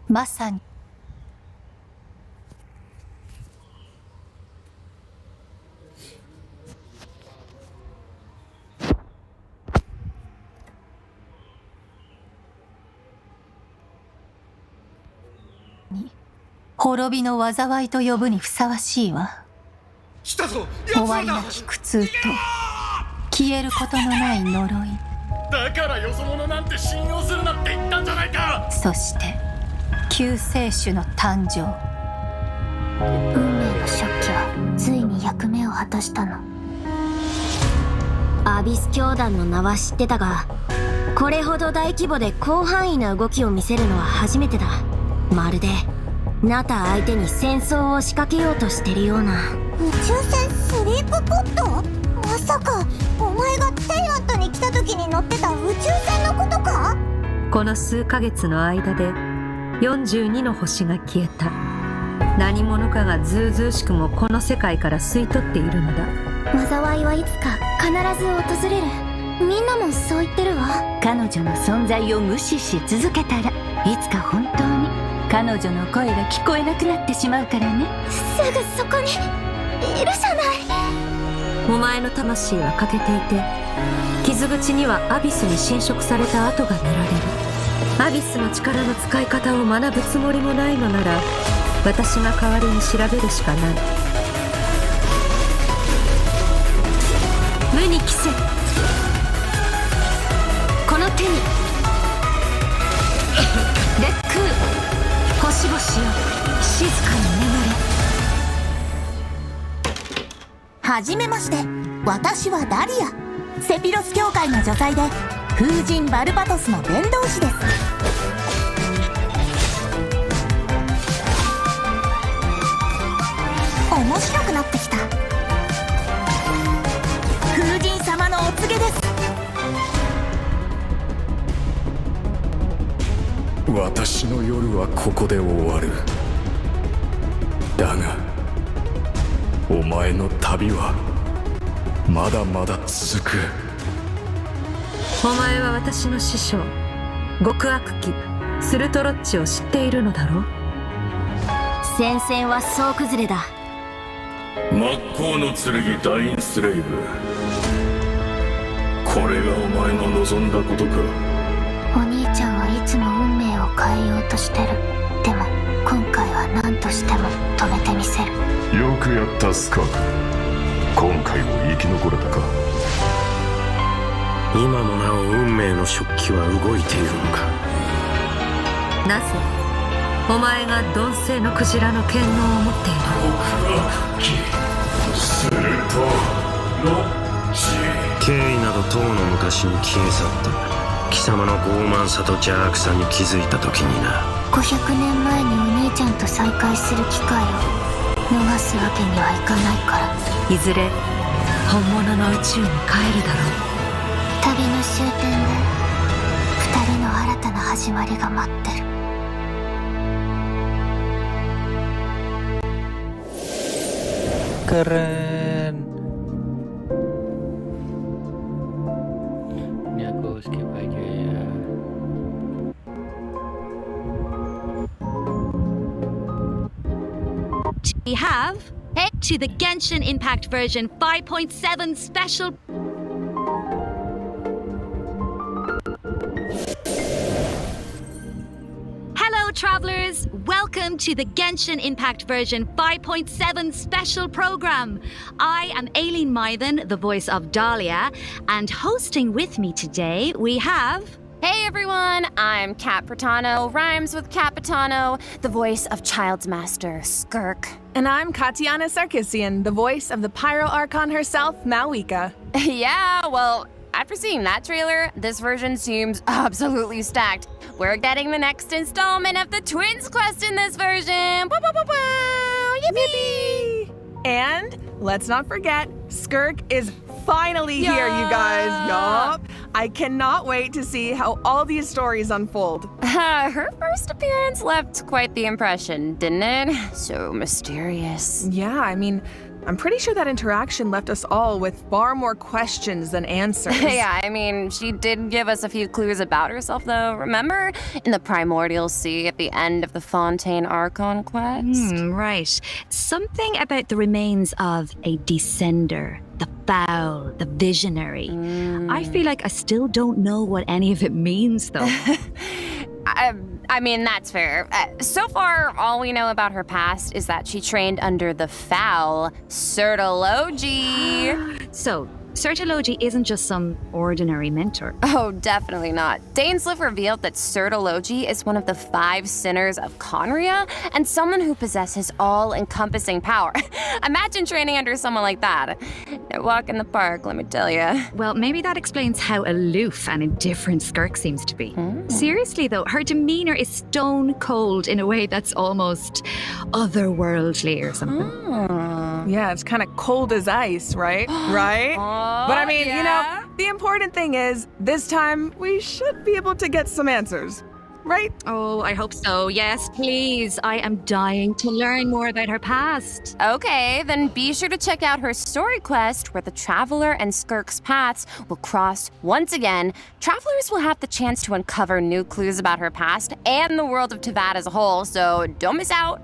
まさに滅びの災いと呼ぶにふさわしいわ。終わりなき苦痛と消えることのない呪い。だからよそ者なんて信用するなって言ったんじゃないか。そして救世主の誕生。運命の初期はついに役目を果たしたの。アビス教団の名は知ってたが、これほど大規模で広範囲な動きを見せるのは初めてだ。まるでナタ相手に戦争を仕掛けようとしてるような。宇宙船スリープポット？まさかお前がテイラットに来た時に乗ってた宇宙船のことか？この数ヶ月の間で42の星が消えた。何者かがずうずうしくもこの世界から吸い取っているのだ。災いはいつか必ず訪れる。みんなもそう言ってるわ。彼女の存在を無視し続けたら、いつか本当に彼女の声が聞こえなくなってしまうからね。すぐそこにいるじゃない。お前の魂は欠けていて、傷口にはアビスに侵食された跡が見られる。アビスの力の使い方を学ぶつもりもないのなら、私が代わりに調べるしかない。無に帰せ。この手に烈空、星々よ静かに眠れ。はじめまして、私はダリア。セピロス教会の女祭で風神バルバトスの伝道師です。面白くなってきた。風神様のお告げです。私の夜はここで終わる。だがお前の旅はまだまだ続く。お前は私の師匠、極悪鬼スルトロッチを知っているのだろう。戦線は総崩れだ。真っ向の剣ダインスレイブ、これがお前の望んだことか。お兄ちゃんはいつも運命を変えようとしてる。でも今回は何としても止めてみせる。よくやったスカーク、今回も生き残れたか。今もなお運命の食器は動いているのか。なぜお前が鈍性のクジラの権能を持っている。極悪鬼スルトロッチ。経緯などとうの昔に消え去った。貴様の傲慢さと邪悪さに気づいた時にな。500年前にお兄ちゃんと再会する機会を逃すわけにはいかないから。いずれ本物の宇宙に帰るだろう。旅の終点で2人の新たな始まりが待ってる。Keren. Ini aku skip aja ya. We have head to the Genshin Impact version 5.7 special. Hello travelers, welcome to the Genshin Impact version 5.7 special program. I am Aileen Mythen, the voice of Dahlia, and hosting with me today we have... Hey everyone, I'm Kat Pratano, rhymes with Capitano, the voice of Child's Master, Skirk. And I'm Katiana Sarkissian, the voice of the Pyro Archon herself, Malika. Yeah, well, after seeing that trailer, this version seems absolutely stacked. We're getting the next installment of the Twins quest in this version. Woo, woo, woo, woo. Yippee! And let's not forget, Skirk is finally here, you guys. Yup. I cannot wait to see how all these stories unfold. Her first appearance left quite the impression, didn't it? So mysterious. Yeah, I mean, I'm pretty sure that interaction left us all with far more questions than answers. Yeah, I mean, she did give us a few clues about herself, though. Remember? In the Primordial Sea at the end of the Fontaine Archon quest? Right. Something about the remains of a descender, the foul, the visionary. I feel like I still don't know what any of it means, though. I mean, that's fair. So far, all we know about her past is that she trained under the foul Sertology. So, Sertology isn't just some ordinary mentor. Oh, definitely not. Dainsliff revealed that Sertology is one of the 5 sinners of Conria and someone who possesses all-encompassing power. Imagine training under someone like that. No walk in the park, let me tell you. Well, maybe that explains how aloof and indifferent Skirk seems to be. Seriously, though, her demeanor is stone cold in a way that's almost otherworldly or something. Yeah, it's kind of cold as ice, right? Right? But I mean, you know, the important thing is, this time we should be able to get some answers, right? Oh, I hope so. Yes, please. I am dying to learn more about her past. Okay, then be sure to check out her story quest where the Traveler and Skirk's paths will cross once again. Travelers will have the chance to uncover new clues about her past and the world of Teyvat as a whole, so don't miss out.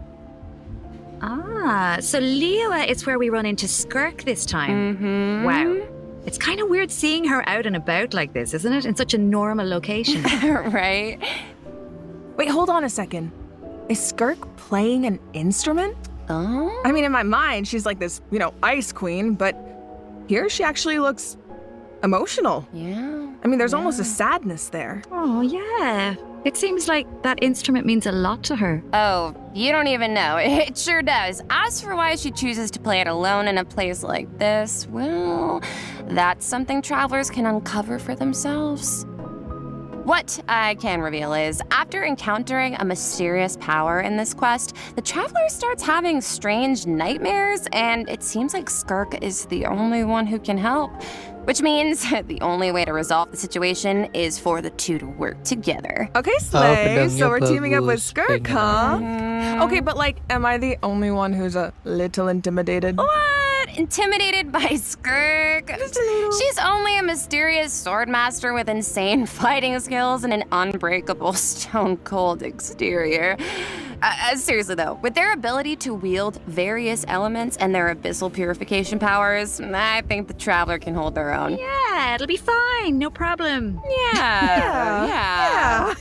Ah, so Liyue is where we run into Skirk this time. Wow. It's kind of weird seeing her out and about like this, isn't it? In such a normal location. Right? Wait, hold on a second. Is Skirk playing an instrument? Oh? I mean, in my mind, she's like this, you know, ice queen, but here she actually looks emotional. Yeah. I mean, there's almost a sadness there. Oh, yeah. It seems like that instrument means a lot to her. Oh, you don't even know. It sure does. As for why she chooses to play it alone in a place like this, well, that's something travelers can uncover for themselves. What I can reveal is, after encountering a mysterious power in this quest, the traveler starts having strange nightmares, and it seems like Skirk is the only one who can help. Which means the only way to resolve the situation is for the two to work together. Okay, Slay, so we're teaming up with Skirk, huh? Okay, but like, am I the only one who's a little intimidated? What? intimidated by Skirk. She's only a mysterious swordmaster with insane fighting skills and an unbreakable stone-cold exterior. Seriously though, with their ability to wield various elements and their abyssal purification powers, I think the Traveler can hold their own. Yeah, it'll be fine. No problem. Yeah.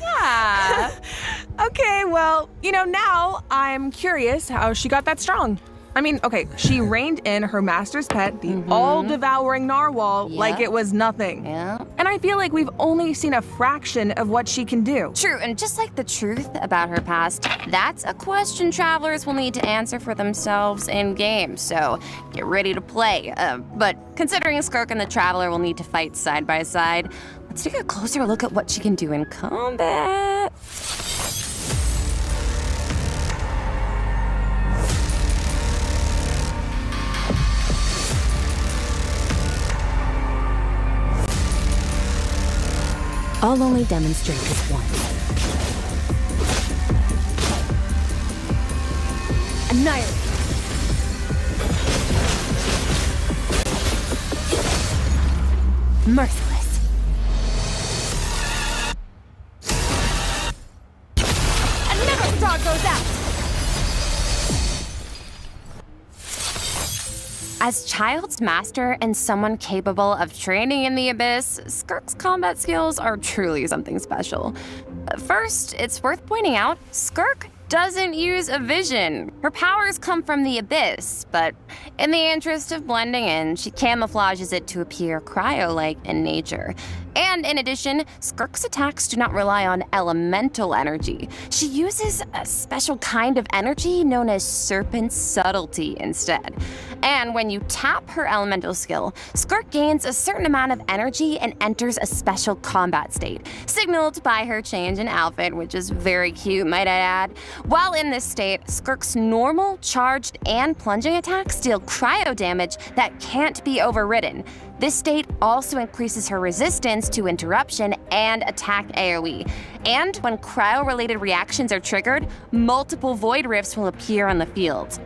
Okay, well, now I'm curious how she got that strong. I mean, okay, she reined in her master's pet, the all-devouring narwhal, like it was nothing. Yeah. And I feel like we've only seen a fraction of what she can do. True, and just like the truth about her past, that's a question Travelers will need to answer for themselves in-game, so get ready to play. But considering Skirk and the Traveler will need to fight side by side, let's take a closer look at what she can do in combat. I'll only demonstrate this once. Annihilate! Merciless. Another star goes out! As Child's master and someone capable of training in the Abyss, Skirk's combat skills are truly something special. First, it's worth pointing out, Skirk doesn't use a vision. Her powers come from the Abyss, but in the interest of blending in, she camouflages it to appear cryo-like in nature. And in addition, Skirk's attacks do not rely on elemental energy. She uses a special kind of energy known as Serpent Subtlety instead. And when you tap her elemental skill, Skirk gains a certain amount of energy and enters a special combat state, signaled by her change in outfit, which is very cute, might I add. While in this state, Skirk's normal, charged, and plunging attacks deal cryo damage that can't be overridden. This state also increases her resistance to interruption and attack AoE. And when cryo-related reactions are triggered, multiple void rifts will appear on the field.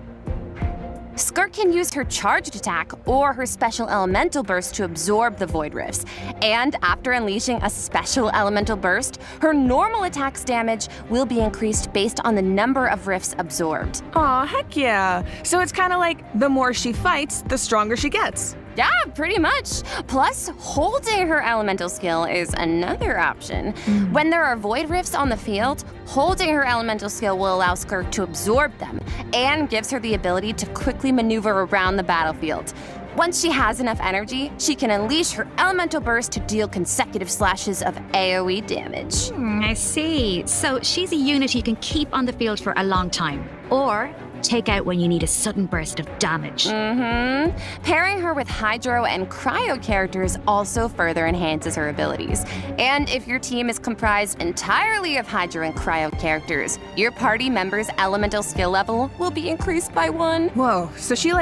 Skirk can use her charged attack or her special elemental burst to absorb the void rifts. And after unleashing a special elemental burst, her normal attack's damage will be increased based on the number of rifts absorbed. Aw, heck yeah. So it's kind of like the more she fights, the stronger she gets. Yeah, pretty much. Plus, holding her elemental skill is another option. When there are void rifts on the field, holding her elemental skill will allow Skirk to absorb them and gives her the ability to quickly maneuver around the battlefield. Once she has enough energy, she can unleash her elemental burst to deal consecutive slashes of AoE damage. I see. So she's a unit you can keep on the field for a long time, or take out when you need a sudden burst of damage. Pairing her with Hydro and Cryo characters also further enhances her abilities. And if your team is comprised entirely of Hydro and Cryo characters, your party member's elemental skill level will be increased by 1. Whoa, so she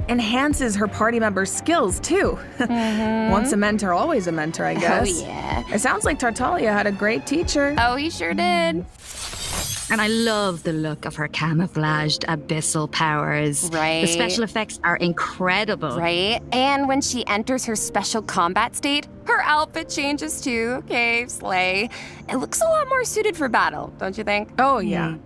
enhances her party members' skills too. Once a mentor, always a mentor, I guess. Oh yeah. It sounds like Tartaglia had a great teacher. Oh, he sure did. And I love the look of her camouflaged abyssal powers. Right. The special effects are incredible. Right. And when she enters her special combat state, her outfit changes too. Okay, slay. It looks a lot more suited for battle, don't you think? Oh, yeah.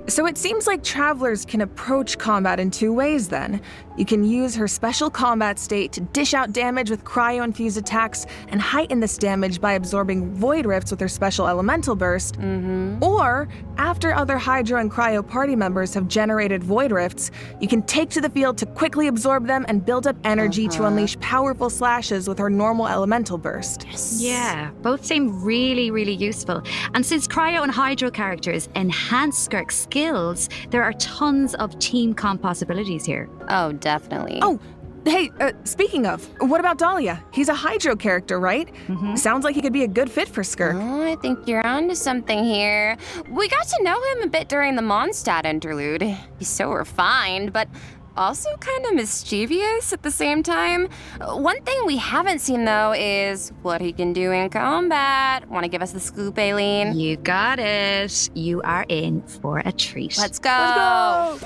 So it seems like travelers can approach combat in 2 ways then. You can use her special combat state to dish out damage with cryo-infused attacks and heighten this damage by absorbing void rifts with her special elemental burst. Or, after other Hydro and Cryo party members have generated void rifts, you can take to the field to quickly absorb them and build up energy to unleash powerful slashes with her normal elemental burst. Yeah, both seem really, really useful. And since Cryo and Hydro characters enhance Skirk's skills, there are tons of team comp possibilities here. Oh, definitely. Oh, hey, speaking of, what about Dahlia? He's a Hydro character, right? Sounds like he could be a good fit for Skirk. Oh, I think you're onto something here. We got to know him a bit during the Mondstadt interlude. He's so refined, but also kind of mischievous at the same time. One thing we haven't seen, though, is what he can do in combat. Want to give us the scoop, Aileen? You got it. You are in for a treat. Let's go.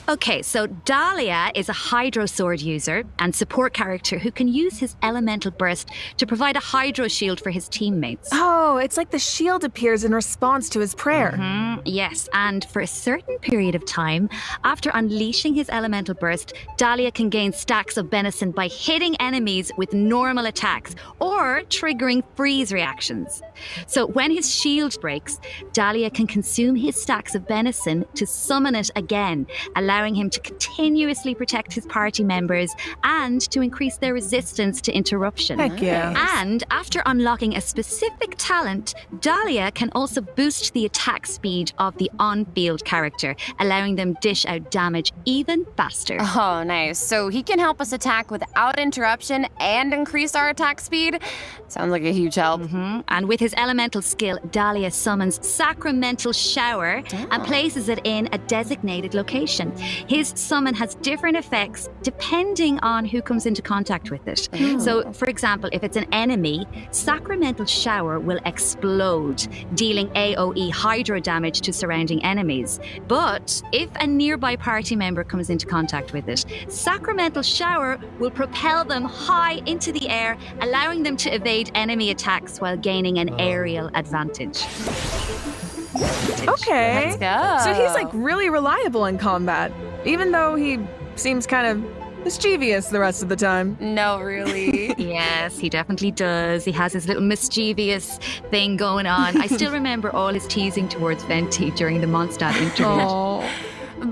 Okay, so Dahlia is a Hydro Sword user and support character who can use his elemental burst to provide a Hydro shield for his teammates. Oh, it's like the shield appears in response to his prayer. Yes, and for a certain period of time, after unleashing his elemental burst, Dahlia can gain stacks of benison by hitting enemies with normal attacks or triggering freeze reactions. So when his shield breaks, Dahlia can consume his stacks of benison to summon it again, allowing him to continuously protect his party members and to increase their resistance to interruption. Heck yeah. And after unlocking a specific talent, Dahlia can also boost the attack speed of the on-field character, allowing them dish out damage even faster. Oh, nice. So he can help us attack without interruption and increase our attack speed? Sounds like a huge help. And with his elemental skill, Dahlia summons Sacramental Shower and places it in a designated location. His summon has different effects depending on who comes into contact with it. So, for example, if it's an enemy, Sacramental Shower will explode, dealing AoE hydro damage to surrounding enemies. But if a nearby party member comes into contact with it, Sacramental Shower will propel them high into the air, allowing them to evade enemy attacks while gaining an aerial advantage. Okay. Let's go. So he's like really reliable in combat, even though he seems kind of mischievous the rest of the time. No, really. Yes, he definitely does. He has his little mischievous thing going on. I still remember all his teasing towards Venti during the Mondstadt interlude.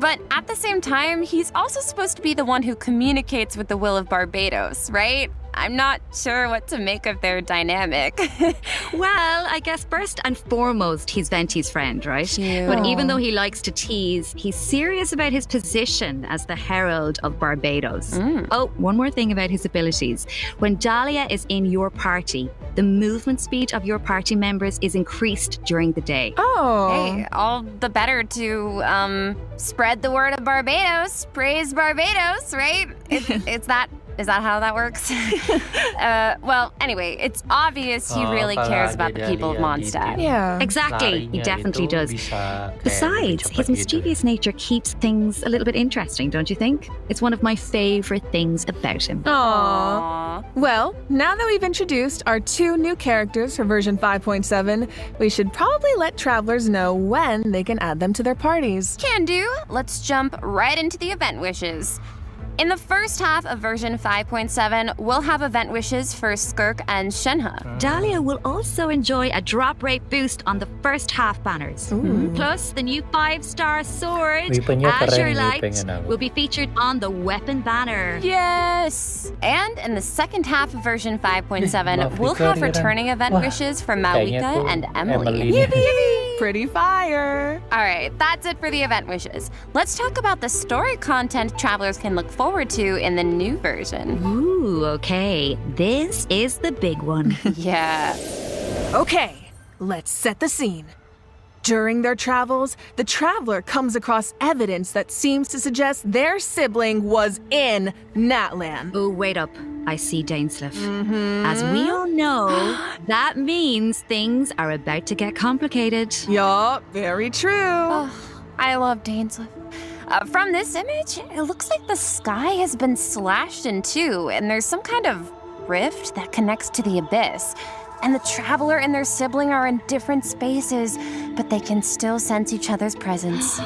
But at the same time, he's also supposed to be the one who communicates with the will of Barbados, right? I'm not sure what to make of their dynamic. Well, I guess first and foremost, he's Venti's friend, right? Cute. But even though he likes to tease, he's serious about his position as the Herald of Barbados. Oh, one more thing about his abilities. When Dahlia is in your party, the movement speed of your party members is increased during the day. Oh. Hey, all the better to spread the word of Barbados. Praise Barbados, right? Is that how that works? Well, anyway, it's obvious he really cares about the people of Mondstadt. Yeah. Exactly, he definitely does. Besides, his mischievous nature keeps things a little bit interesting, don't you think? It's one of my favorite things about him. Aww. Well, now that we've introduced our 2 new characters for version 5.7, we should probably let travelers know when they can add them to their parties. Can do. Let's jump right into the event wishes. In the first half of version 5.7, we'll have event wishes for Skirk and Shenhe. Dahlia will also enjoy a drop rate boost on the first half banners. Plus, the new 5-star sword, Azure Light, will be featured on the weapon banner. Yes! And in the second half of version 5.7, we'll have returning event wishes for Mawika and Emily. Yippee! Pretty fire! Alright, that's it for the event wishes. Let's talk about the story content travelers can look forward to in the new version. Ooh, okay. This is the big one. Yeah. Okay, let's set the scene. During their travels, the traveler comes across evidence that seems to suggest their sibling was in Natlan. Oh, wait up. I see Dainsleif. As we all know, that means things are about to get complicated. Yup, very true. Oh, I love Dainsleif. From this image, it looks like the sky has been slashed in two, and there's some kind of rift that connects to the abyss. And the traveler and their sibling are in different spaces, but they can still sense each other's presence.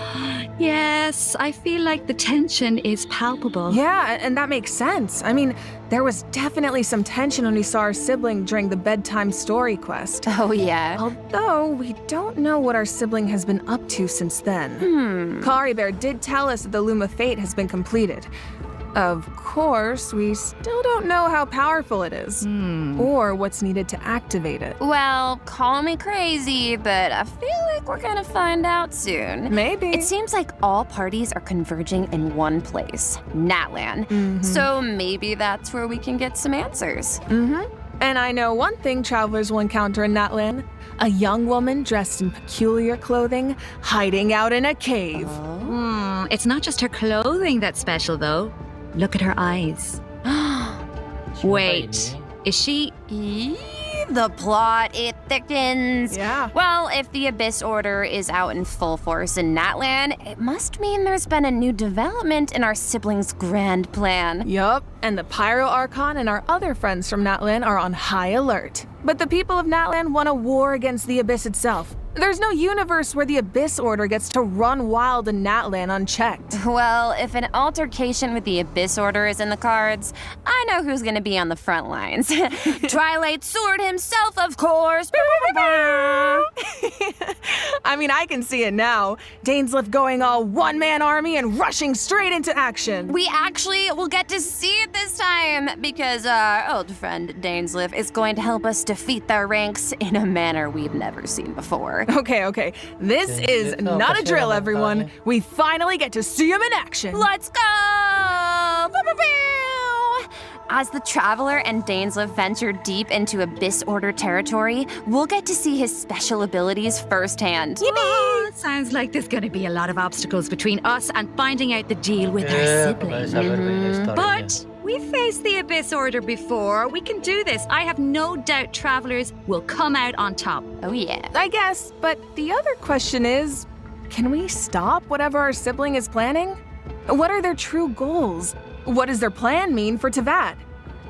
Yes, I feel like the tension is palpable. Yeah, and that makes sense. I mean, there was definitely some tension when we saw our sibling during the bedtime story quest. Oh, yeah. Although, we don't know what our sibling has been up to since then. Kari Bear did tell us that the Loom of Fate has been completed. Of course, we still don't know how powerful it is, or what's needed to activate it. Well, call me crazy, but I feel like we're gonna find out soon. Maybe. It seems like all parties are converging in one place, Natlan. So maybe that's where we can get some answers. And I know one thing travelers will encounter in Natlan: a young woman dressed in peculiar clothing, hiding out in a cave. It's not just her clothing that's special, though. Look at her eyes. Wait, is she... the plot, it thickens. Yeah. Well, if the Abyss Order is out in full force in Natlan, it must mean there's been a new development in our siblings' grand plan. Yup, and the Pyro Archon and our other friends from Natlan are on high alert. But the people of Natlan want a war against the Abyss itself. There's no universe where the Abyss Order gets to run wild in Natlan unchecked. Well, if an altercation with the Abyss Order is in the cards, I know who's gonna be on the front lines. Twilight Sword himself, of course. I mean, I can see it now. Dainsleif going all one-man army and rushing straight into action. We actually will get to see it this time because our old friend Dainsleif is going to help us defeat their ranks in a manner we've never seen before. Okay. This is not a drill, everyone. We finally get to see him in action. Let's go! Pew, pew, pew! As the Traveler and Dainsleif venture deep into Abyss Order territory, we'll get to see his special abilities firsthand. Yippee! Sounds like there's going to be a lot of obstacles between us and finding out the deal with our sibling. But we've faced the Abyss Order before. We can do this. I have no doubt Travelers will come out on top. Oh yeah. I guess, but the other question is, can we stop whatever our sibling is planning? What are their true goals? What does their plan mean for Teyvat?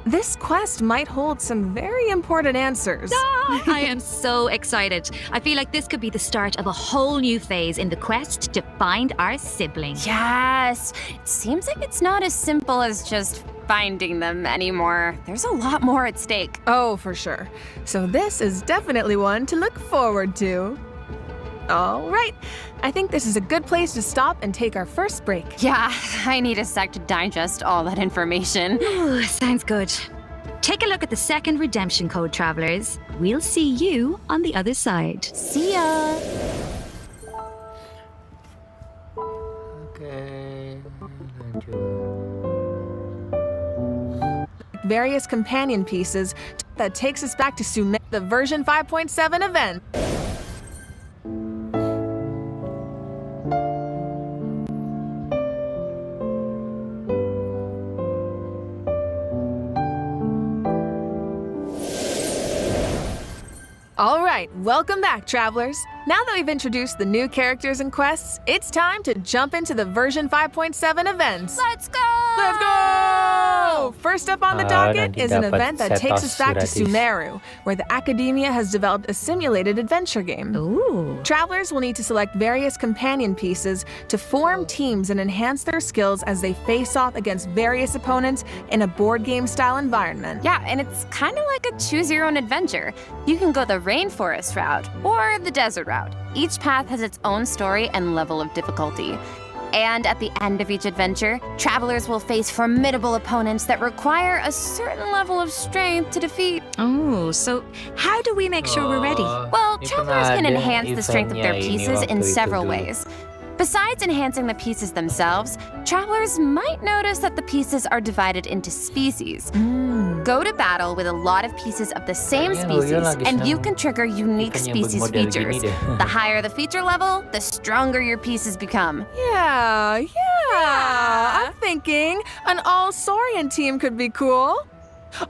This quest might hold some very important answers. I am so excited. I feel like this could be the start of a whole new phase in the quest to find our sibling. Yes! It seems like it's not as simple as just finding them anymore. There's a lot more at stake. Oh, for sure. So this is definitely one to look forward to. All right. I think this is a good place to stop and take our first break. Yeah, I need a sec to digest all that information. Ooh, sounds good. Take a look at the second redemption code, Travelers. We'll see you on the other side. See ya! Okay. Various companion pieces that takes us back to Sumer, the version 5.7 event. All right, welcome back, travelers. Now that we've introduced the new characters and quests, it's time to jump into the version 5.7 events. Let's go! Let's go! First up on the docket is an event that takes us back to Sumeru, where the Academia has developed a simulated adventure game. Ooh. Travelers will need to select various companion pieces to form teams and enhance their skills as they face off against various opponents in a board game style environment. Yeah, and it's kind of like a choose your own adventure. You can go the rainforest route or the desert route. Each path has its own story and level of difficulty. And at the end of each adventure, travelers will face formidable opponents that require a certain level of strength to defeat. Oh, so how do we make sure we're ready? Well, travelers can enhance the strength of their pieces in several ways. Besides enhancing the pieces themselves, travelers might notice that the pieces are divided into species. Go to battle with a lot of pieces of the same species, and you can trigger unique species features. The higher the feature level, the stronger your pieces become. Yeah. I'm thinking an all-Saurian team could be cool.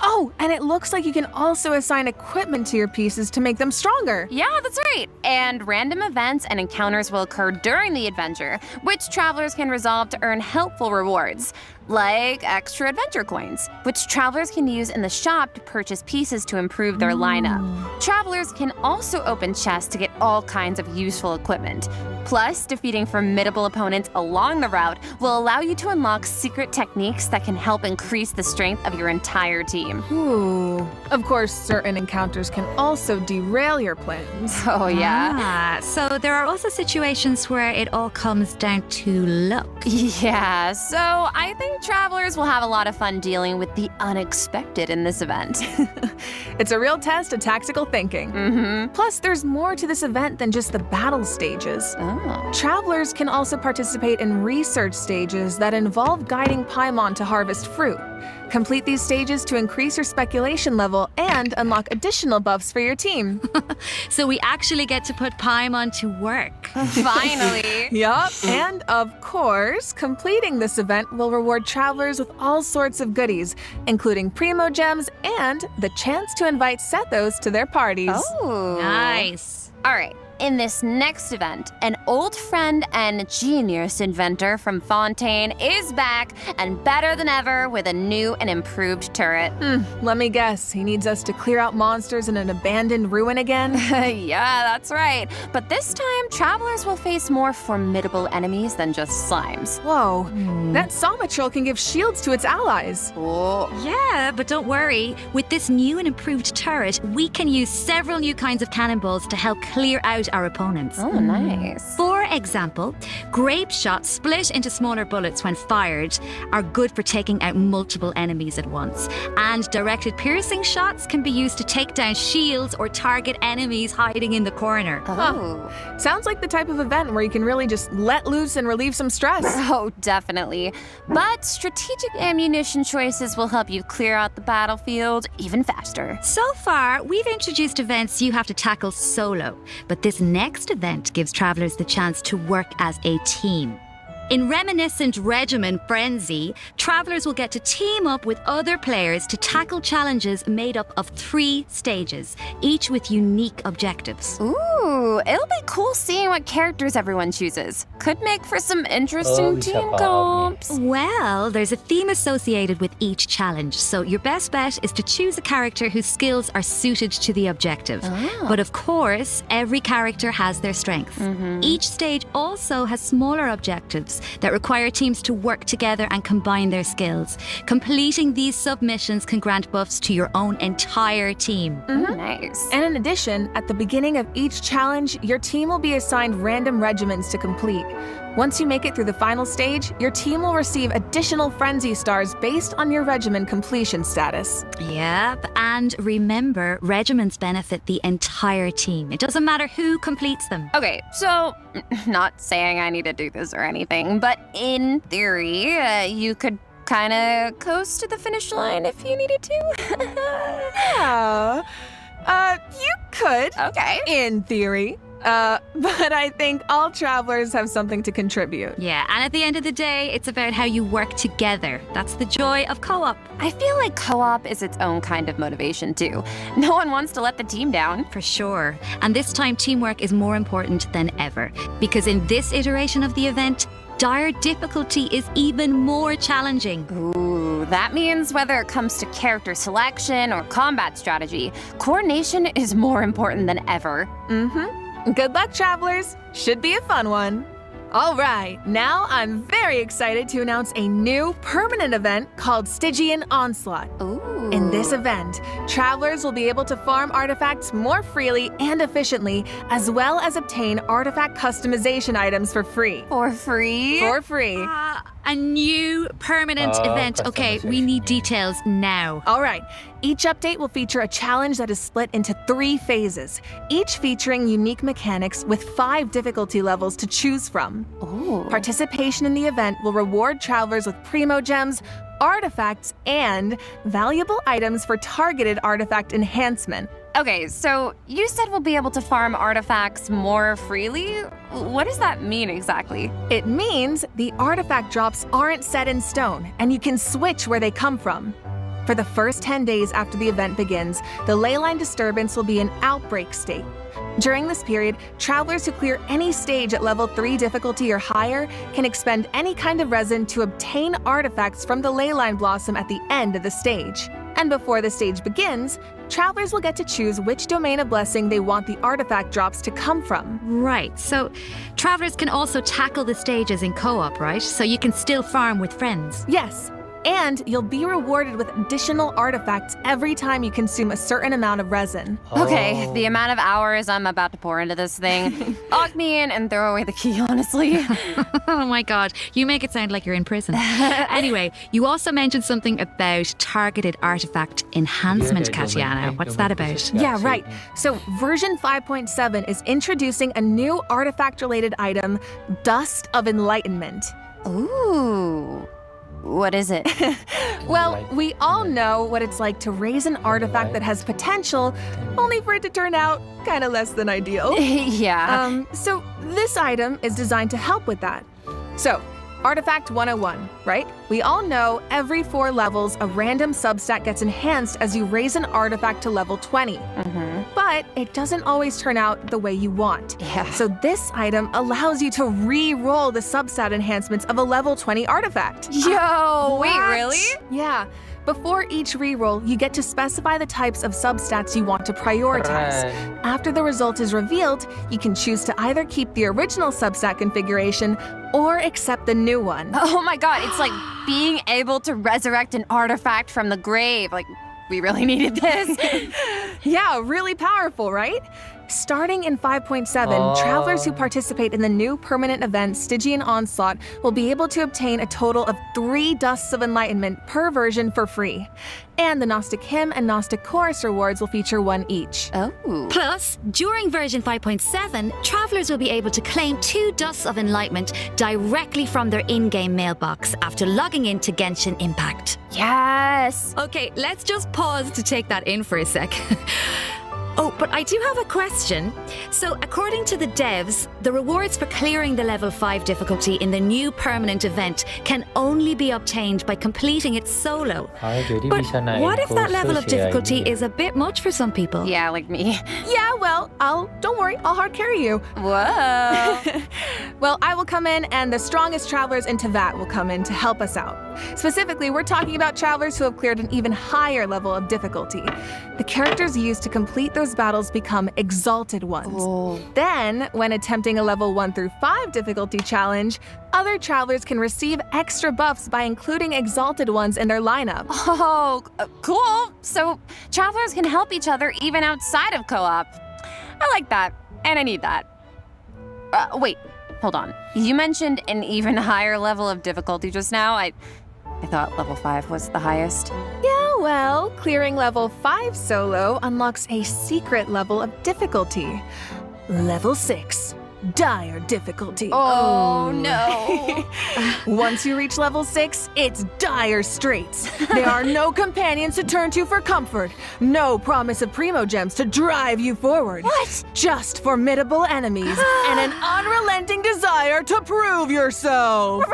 Oh, and it looks like you can also assign equipment to your pieces to make them stronger. Yeah, that's right. And random events and encounters will occur during the adventure, which travelers can resolve to earn helpful rewards, like extra adventure coins, which travelers can use in the shop to purchase pieces to improve their lineup. Travelers can also open chests to get all kinds of useful equipment. Plus, defeating formidable opponents along the route will allow you to unlock secret techniques that can help increase the strength of your entire team. Ooh. Of course, certain encounters can also derail your plans. Oh, yeah? So there are also situations where it all comes down to luck. Yeah, so I think travelers will have a lot of fun dealing with the unexpected in this event. It's a real test of tactical thinking. Plus, there's more to this event event than just the battle stages. Travelers can also participate in research stages that involve guiding Paimon to harvest fruit. Complete these stages to increase your speculation level and unlock additional buffs for your team. So we actually get to put Paimon to work. Finally. Yup, and of course, completing this event will reward travelers with all sorts of goodies, including Primo Gems and the chance to invite Sethos to their parties. Oh. Nice. All right. In this next event, an old friend and genius inventor from Fontaine is back and better than ever with a new and improved turret. Let me guess, he needs us to clear out monsters in an abandoned ruin again? Yeah, that's right. But this time, travelers will face more formidable enemies than just slimes. Whoa, that Somatrol can give shields to its allies. Oh. Yeah, but don't worry. With this new and improved turret, we can use several new kinds of cannonballs to help clear out our opponents. Oh, nice. For example, grape shots split into smaller bullets when fired are good for taking out multiple enemies at once. And directed piercing shots can be used to take down shields or target enemies hiding in the corner. Oh. Sounds like the type of event where you can really just let loose and relieve some stress. Oh, definitely. But strategic ammunition choices will help you clear out the battlefield even faster. So far, we've introduced events you have to tackle solo, but this next event gives travelers the chance to work as a team. In Reminiscent Regimen Frenzy, travelers will get to team up with other players to tackle challenges made up of 3 stages, each with unique objectives. Ooh, it'll be cool seeing what characters everyone chooses. Could make for some interesting team comps. Well, there's a theme associated with each challenge, so your best bet is to choose a character whose skills are suited to the objective. But of course, every character has their strengths. Each stage also has smaller objectives that require teams to work together and combine their skills. Completing these submissions can grant buffs to your own entire team. Nice. And in addition, at the beginning of each challenge, your team will be assigned random regimens to complete. Once you make it through the final stage, your team will receive additional frenzy stars based on your regimen completion status. Yep, and remember, regimens benefit the entire team. It doesn't matter who completes them. Okay, so, not saying I need to do this or anything, but in theory, you could kind of coast to the finish line if you needed to. You could. Okay. In theory. But I think all travelers have something to contribute. Yeah, and at the end of the day, it's about how you work together. That's the joy of co-op. I feel like co-op is its own kind of motivation too. No one wants to let the team down. For sure. And this time, teamwork is more important than ever. Because in this iteration of the event, dire difficulty is even more challenging. Ooh, that means whether it comes to character selection or combat strategy, coordination is more important than ever. Good luck, travelers. Should be a fun one. All right, now I'm very excited to announce a new permanent event called Stygian Onslaught. Ooh. In this event, travelers will be able to farm artifacts more freely and efficiently, as well as obtain artifact customization items for free. For free? For free. A new permanent event. Okay, we need details now. All right. Each update will feature a challenge that is split into 3 phases, each featuring unique mechanics with 5 difficulty levels to choose from. Ooh. Participation in the event will reward travelers with Primo Gems, artifacts, and valuable items for targeted artifact enhancement. Okay, so you said we'll be able to farm artifacts more freely? What does that mean exactly? It means the artifact drops aren't set in stone, and you can switch where they come from. For the first 10 days after the event begins, the leyline disturbance will be in outbreak state. During this period, travelers who clear any stage at level 3 difficulty or higher can expend any kind of resin to obtain artifacts from the leyline blossom at the end of the stage. And before the stage begins, travelers will get to choose which domain of blessing they want the artifact drops to come from. Right, so travelers can also tackle the stages in co-op, right? So you can still farm with friends. Yes. And you'll be rewarded with additional artifacts every time you consume a certain amount of resin. Okay, the amount of hours I'm about to pour into this thing. Lock me in and throw away the key, honestly. Oh my god, you make it sound like you're in prison. Anyway, you also mentioned something about targeted artifact enhancement, Katiana. What's that about? Yeah, right. So version 5.7 is introducing a new artifact-related item, Dust of Enlightenment. Ooh. What is it? Well, we all know what it's like to raise an artifact that has potential, only for it to turn out kind of less than ideal. Yeah. So this item is designed to help with that. So, Artifact 101, right? We all know every 4 levels, a random substat gets enhanced as you raise an artifact to level 20. But it doesn't always turn out the way you want. Yeah. So this item allows you to re-roll the substat enhancements of a level 20 artifact. Yo, wait, really? Yeah. Before each reroll, you get to specify the types of substats you want to prioritize. After the result is revealed, you can choose to either keep the original substat configuration or accept the new one. Oh my god, it's like being able to resurrect an artifact from the grave. Like, we really needed this. Yeah, really powerful, right? Starting in 5.7, travelers who participate in the new permanent event Stygian Onslaught will be able to obtain a total of 3 Dusts of Enlightenment per version for free. And the Gnostic Hymn and Gnostic Chorus rewards will feature 1 each. Oh. Plus, during version 5.7, travelers will be able to claim 2 Dusts of Enlightenment directly from their in-game mailbox after logging into Genshin Impact. Yes! Okay, let's just pause to take that in for a sec. Oh, but I do have a question. So, according to the devs, the rewards for clearing the level 5 difficulty in the new permanent event can only be obtained by completing it solo. But what if that level of difficulty is a bit much for some people? Yeah, like me. Yeah, well, don't worry, I'll hard carry you. Whoa. Well, I will come in and the strongest travelers in Tevat will come in to help us out. Specifically, we're talking about travelers who have cleared an even higher level of difficulty. The characters used to complete those battles become exalted ones. Oh. Then, when attempting a level 1 through 5 difficulty challenge, other travelers can receive extra buffs by including exalted ones in their lineup. Oh, cool. So travelers can help each other even outside of co-op. I like that, and I need that. Wait, hold on. You mentioned an even higher level of difficulty just now. I thought level 5 was the highest. Yeah, well, clearing level 5 solo unlocks a secret level of difficulty. Level 6. Dire difficulty. Oh, no. Once you reach level 6, it's dire straits. There are no companions to turn to for comfort. No promise of primo gems to drive you forward. What? Just formidable enemies and an unrelenting desire to prove yourself.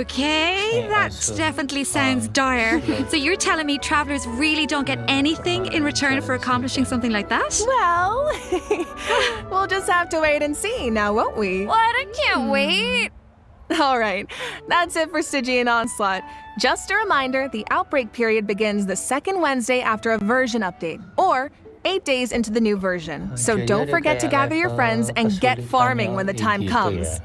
Okay, that definitely sounds dire. So you're telling me travelers really don't get anything in return for accomplishing something like that? Well, we'll just have to wait and see now, won't we? What? I can't wait. All right, that's it for Stygian Onslaught. Just a reminder, the outbreak period begins the 2nd Wednesday after a version update, or 8 days into the new version. So don't forget to gather your friends and get farming when the time comes.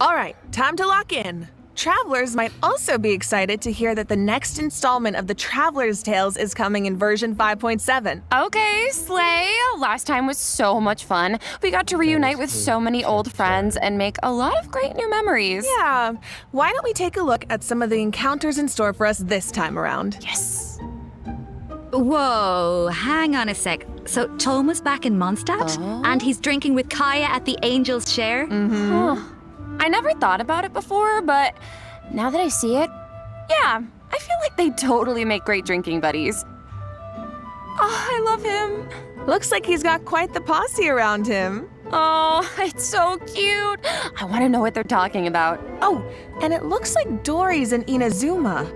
All right, time to lock in. Travelers might also be excited to hear that the next installment of the Traveler's Tales is coming in version 5.7. Okay, slay. Last time was so much fun. We got to reunite with so many old friends and make a lot of great new memories. Yeah, why don't we take a look at some of the encounters in store for us this time around? Yes. Whoa, hang on a sec. So Toma's back in Mondstadt? And he's drinking with Kaya at the Angel's Share? I never thought about it before, but now that I see it, yeah, I feel like they totally make great drinking buddies. Oh, I love him. Looks like he's got quite the posse around him. Oh, it's so cute. I want to know what they're talking about. Oh, and it looks like Dory's in Inazuma.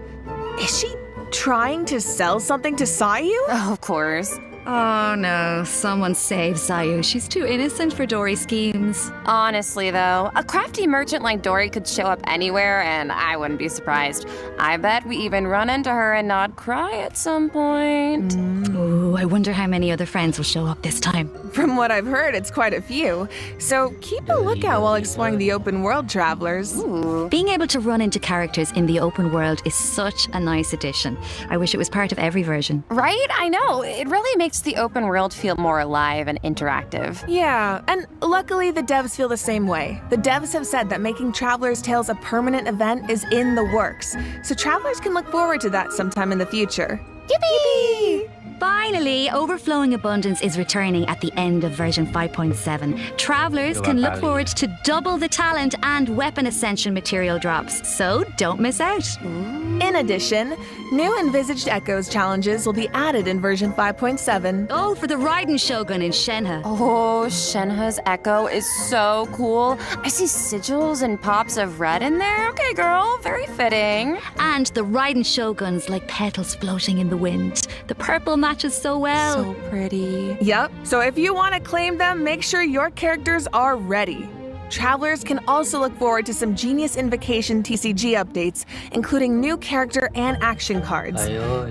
Is she trying to sell something to Sayu? Oh, of course. Oh no, someone save Sayu. She's too innocent for Dory's schemes. Honestly, though, a crafty merchant like Dory could show up anywhere, and I wouldn't be surprised. I bet we even run into her and not cry at some point. Ooh, I wonder how many other friends will show up this time. From what I've heard, it's quite a few. So keep a lookout while exploring the open world, travelers. Ooh. Being able to run into characters in the open world is such a nice addition. I wish it was part of every version. Right? I know. It really makes the open world feel more alive and interactive. Yeah, and luckily the devs feel the same way. The devs have said that making Traveler's Tales a permanent event is in the works, so travelers can look forward to that sometime in the future. Yippee! Finally, Overflowing Abundance is returning at the end of version 5.7. Travelers can look forward to double the talent and weapon ascension material drops, so don't miss out. In addition, new Envisaged Echoes challenges will be added in version 5.7. Oh, for the Raiden Shogun in Shenhe. Oh, Shenhe's Echo is so cool. I see sigils and pops of red in there. Okay, girl, very fitting. And the Raiden Shoguns like petals floating in the wind. The purple matches so well. So pretty. Yep, so if you want to claim them, make sure your characters are ready. Travelers can also look forward to some Genius Invocation TCG updates, including new character and action cards.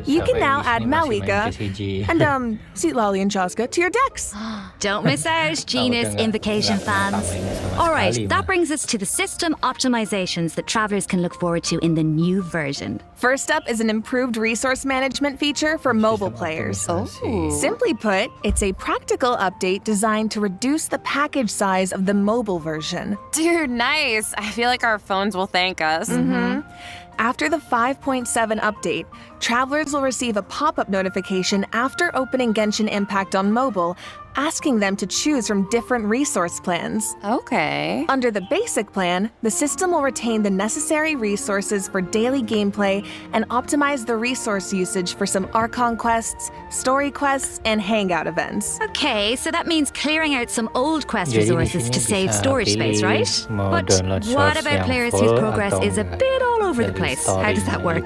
You can now add Malika and Sweet Lolly and Chaska to your decks. Don't miss out, Genius Invocation fans. Alright, that brings us to the system optimizations that travelers can look forward to in the new version. First up is an improved resource management feature for mobile players. Simply put, it's a practical update designed to reduce the package size of the mobile version. Dude, nice. I feel like our phones will thank us. After the 5.7 update, travelers will receive a pop-up notification after opening Genshin Impact on mobile, asking them to choose from different resource plans. Okay. Under the basic plan, the system will retain the necessary resources for daily gameplay and optimize the resource usage for some Archon quests, story quests, and hangout events. Okay, so that means clearing out some old quest resources to save storage space, right? But what about players whose progress is a bit all over the place? How does that work?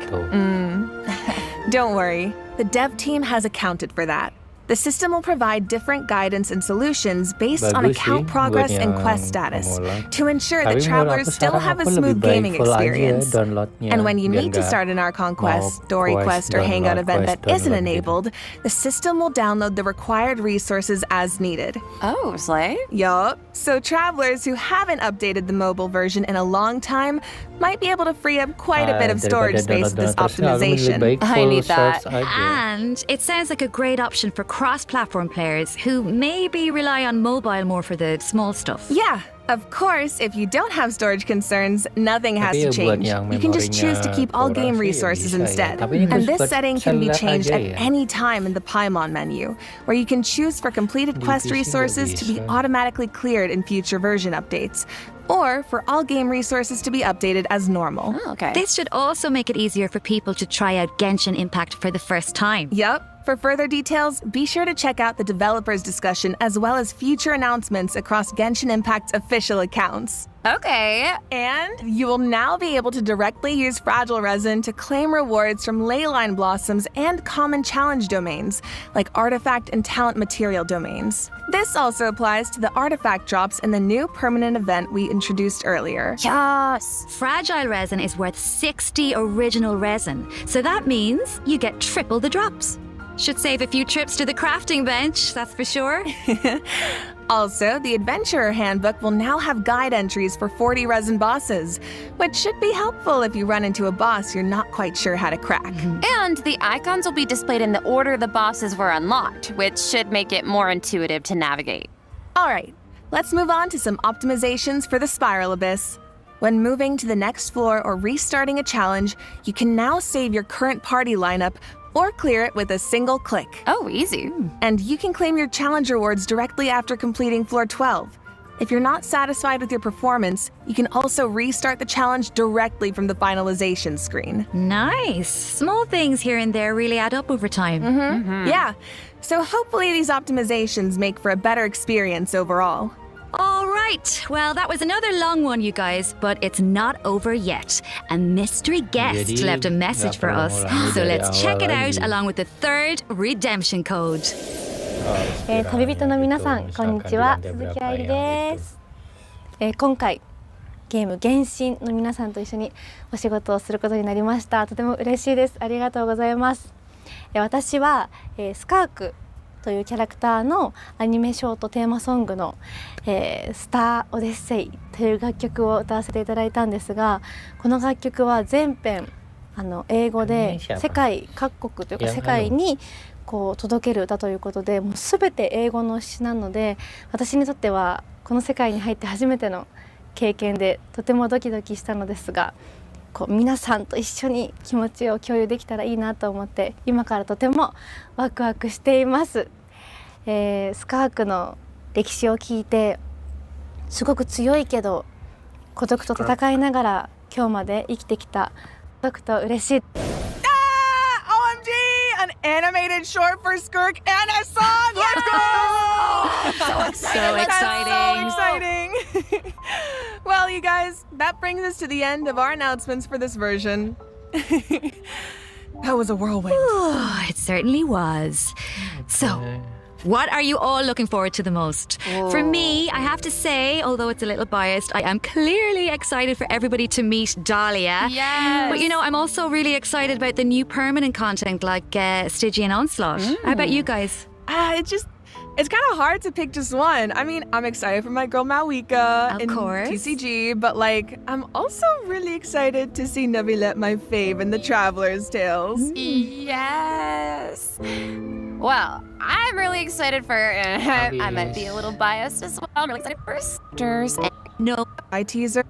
Don't worry, the dev team has accounted for that. The system will provide different guidance and solutions based on account progress and quest status to ensure that travelers still have a smooth gaming experience. And when you need to start an Archon quest, story quest, or hangout event that isn't enabled, the system will download the required resources as needed. Oh, slay? Yup. So travelers who haven't updated the mobile version in a long time might be able to free up quite a bit of storage space with this optimization. I need that. And it sounds like a great option for cross-platform players who maybe rely on mobile more for the small stuff. Yeah, of course, if you don't have storage concerns, nothing has to change. You can just choose to keep all game resources instead. And this setting can be changed at any time in the Paimon menu, where you can choose for completed quest resources to be automatically cleared in future version updates, or for all game resources to be updated as normal. Oh, okay. This should also make it easier for people to try out Genshin Impact for the first time. Yup. For further details, be sure to check out the developers' discussion as well as future announcements across Genshin Impact's official accounts. Okay. And you will now be able to directly use Fragile Resin to claim rewards from Leyline Blossoms and common challenge domains, like artifact and talent material domains. This also applies to the artifact drops in the new permanent event we introduced earlier. Yes! Fragile Resin is worth 60 original resin, so that means you get triple the drops. Should save a few trips to the crafting bench, that's for sure. Also, the Adventurer Handbook will now have guide entries for 40 resin bosses, which should be helpful if you run into a boss you're not quite sure how to crack. And the icons will be displayed in the order the bosses were unlocked, which should make it more intuitive to navigate. Alright, let's move on to some optimizations for the Spiral Abyss. When moving to the next floor or restarting a challenge, you can now save your current party lineup or clear it with a single click. Oh, easy. And you can claim your challenge rewards directly after completing floor 12. If you're not satisfied with your performance, you can also restart the challenge directly from the finalization screen. Nice. Small things here and there really add up over time. Yeah, so hopefully these optimizations make for a better experience overall. All right, well, that was another long one, you guys, but it's not over yet. A mystery guest left a message for us, so let's check it out along with the third redemption code. 旅人の皆さんこんにちは、鈴木愛理です。今回ゲーム原神の皆さんと一緒にお仕事をすることになりました。とても嬉しいです。ありがとうございます。私はスカークというキャラクターのアニメショートテーマソングのスターオデッセイという楽曲を歌わせていただいたんですが、この楽曲は全編英語で世界各国というか世界にこう届ける歌ということで、もう全て英語の詩なので、私にとってはこの世界に入って初めての経験でとてもドキドキしたのですが、こう皆さんと一緒に気持ちを共有できたらいいなと思って今からとてもワクワクしています。スカークの歴史を聞いてすごく強いけど孤独と戦いながら今日まで生きてきた孤独と嬉しい。An animated short for Skirk and a song! Let's go! So exciting! So exciting! Well, you guys, that brings us to the end of our announcements for this version. That was a whirlwind. It certainly was. So, what are you all looking forward to the most? For me, I have to say, although it's a little biased, I am clearly excited for everybody to meet Dahlia. Yes. But I'm also really excited about the new permanent content like Stygian Onslaught. How about you guys? It's kind of hard to pick just one. I mean, I'm excited for my girl Malwika in TCG, but I'm also really excited to see Navilet, my fave, in the Traveler's Tales. Yes. Well, I'm really excited for. I might be a little biased as well. I'm really excited for Sisters. No, I teaser.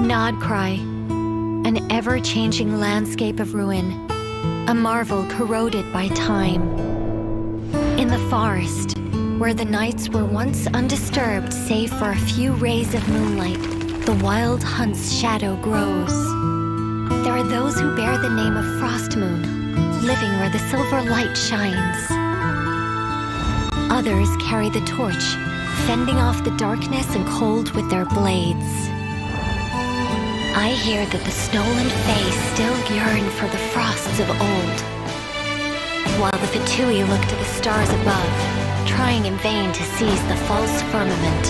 Nodcry, an ever-changing landscape of ruin, a marvel corroded by time. In the forest, where the nights were once undisturbed save for a few rays of moonlight, the wild hunt's shadow grows. There are those who bear the name of Frostmoon, living where the silver light shines. Others carry the torch, fending off the darkness and cold with their blades. I hear that the snow and fae still yearn for the frosts of old, while the Fatui look to the stars above, trying in vain to seize the false firmament.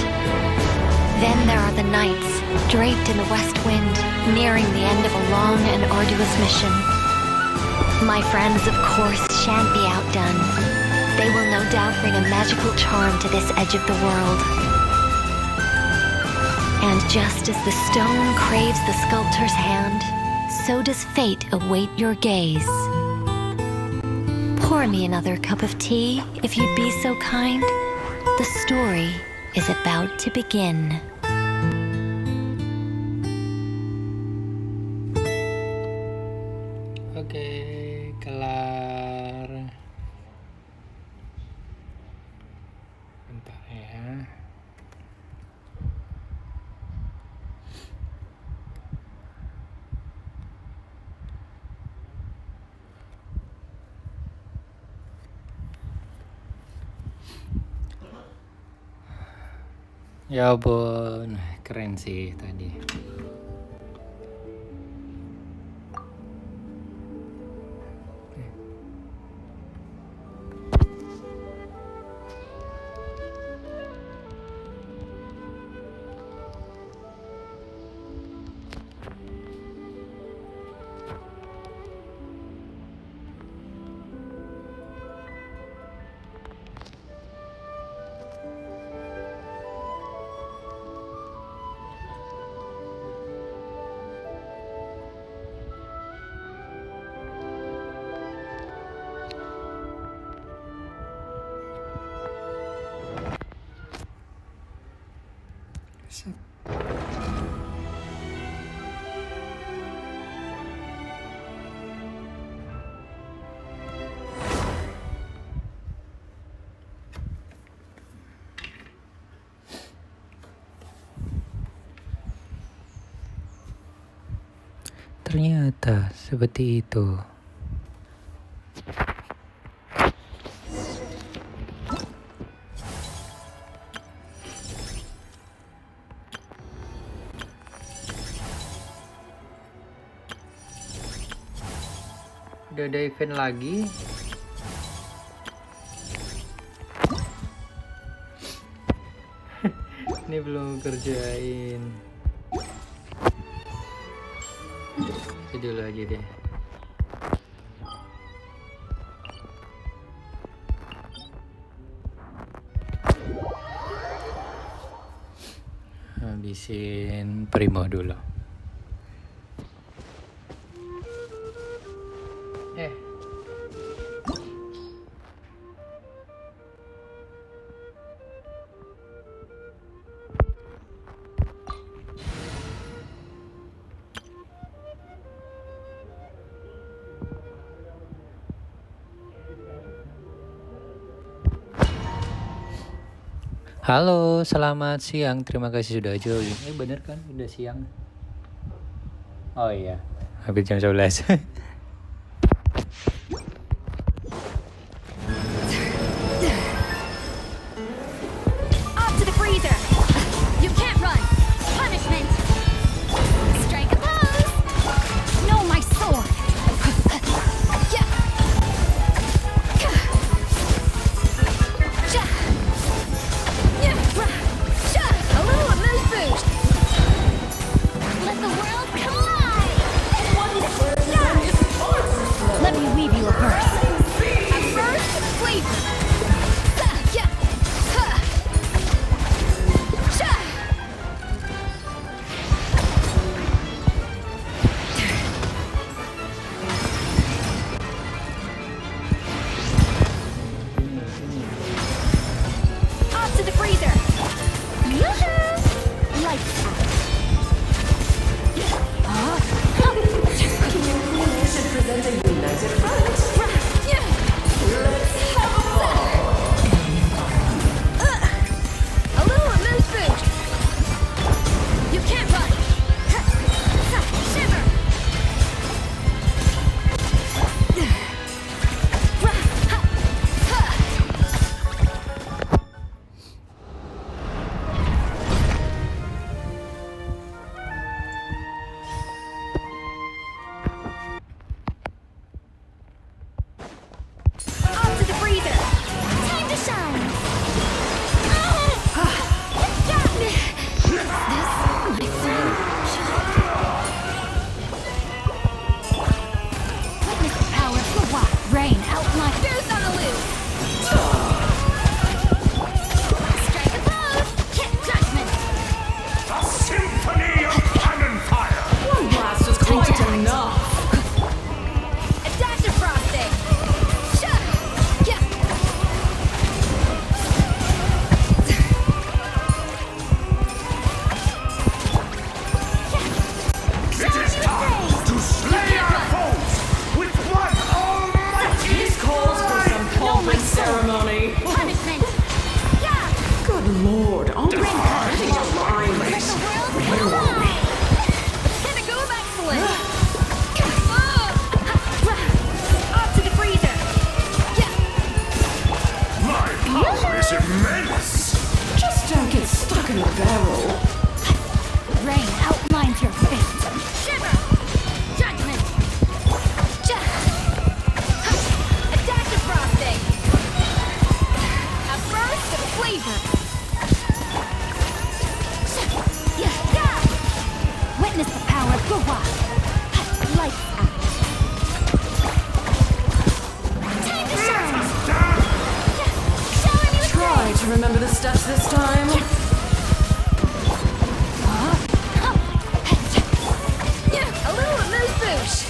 Then there are the nights, draped in the west wind, nearing the end of a long and arduous mission. My friends, of course, shan't be outdone. They will no doubt bring a magical charm to this edge of the world. And just as the stone craves the sculptor's hand, so does fate await your gaze. Pour me another cup of tea, if you'd be so kind. The story is about to begin. Oke, kelar. Bentar ya. Ya ampun, keren sih tadi. Ternyata seperti itu. Udah ada event lagi. Ini belum kerjain. Itu dulu aja deh. Habisin Primo dulu. Halo, selamat siang. Terima kasih sudah join. Bener kan? Udah siang. Oh iya, hampir jam 11. Up to the freezer. You can't run. Punishment. Strike a pose. No, my sword. Let me weave you a verse. A verse flavor. Off to the freezer. Yoo-hoo! Lights out. Present a united front. Let's have a ball. Halooo, move food. You can't run. Shiver. Off to the freezer. Time to shine. This, my friend. Witness the power of the wild rain outline. Boost on the loose. Strike a pose. Hit judgment. A symphony of cannon fire. One blast is quite enough. A dash of frosting. It is time to slay our foes with one almighty This calls for some pomp and ceremony. Punishment. Good lord, aren't we cutting a line? Let the world collide. Pinnacle of excellence. Off to the freezer. My power is immense. Just don't get stuck in the barrel. Rain outlines your fate. Shiver. Judgment. A dash of frosting. A burst of flavor. Witness the power of the wild. Lights out. Time to shine. Showing you Try to remember the steps this time. A little moose boosh.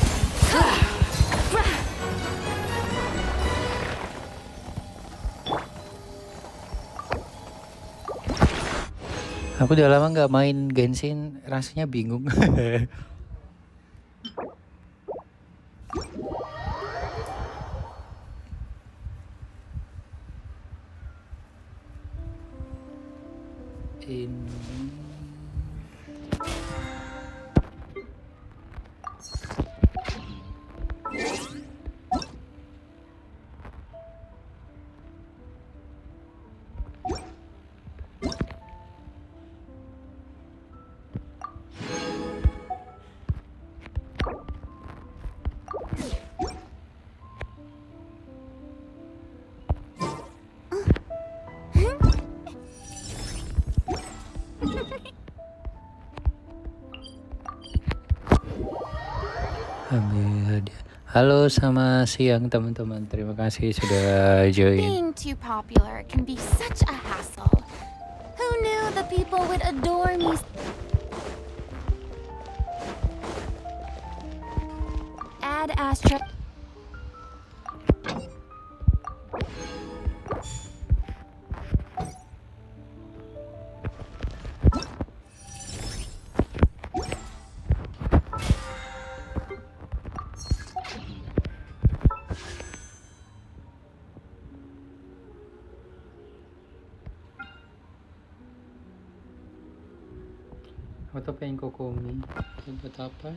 Aku udah lama nggak main Genshin, rasanya bingung. Ambil hadiah. Halo, sama siang teman-teman. Terima kasih sudah join. Being too popular can be such a hassle. Who knew the people would adore me? Ad Astra. Atau pengen kokomi? Buat apa?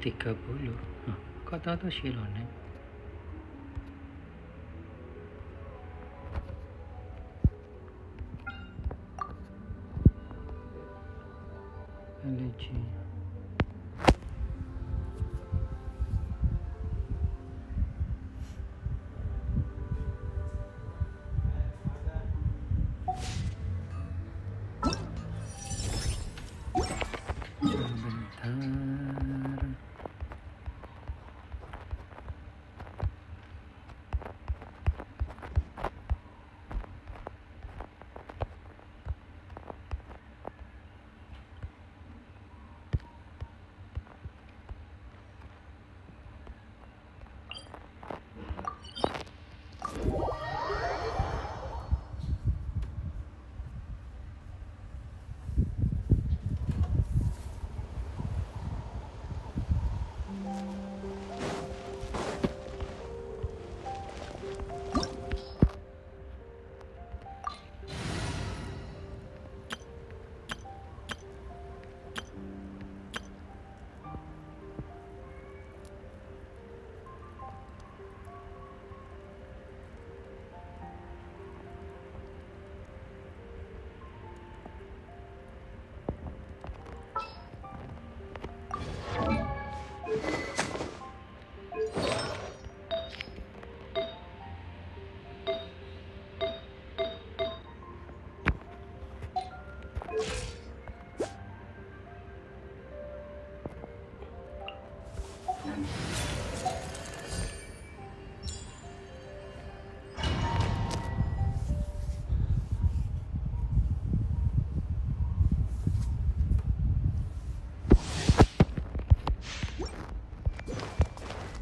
Tiga puluh. Kok tahu Shilone? LG.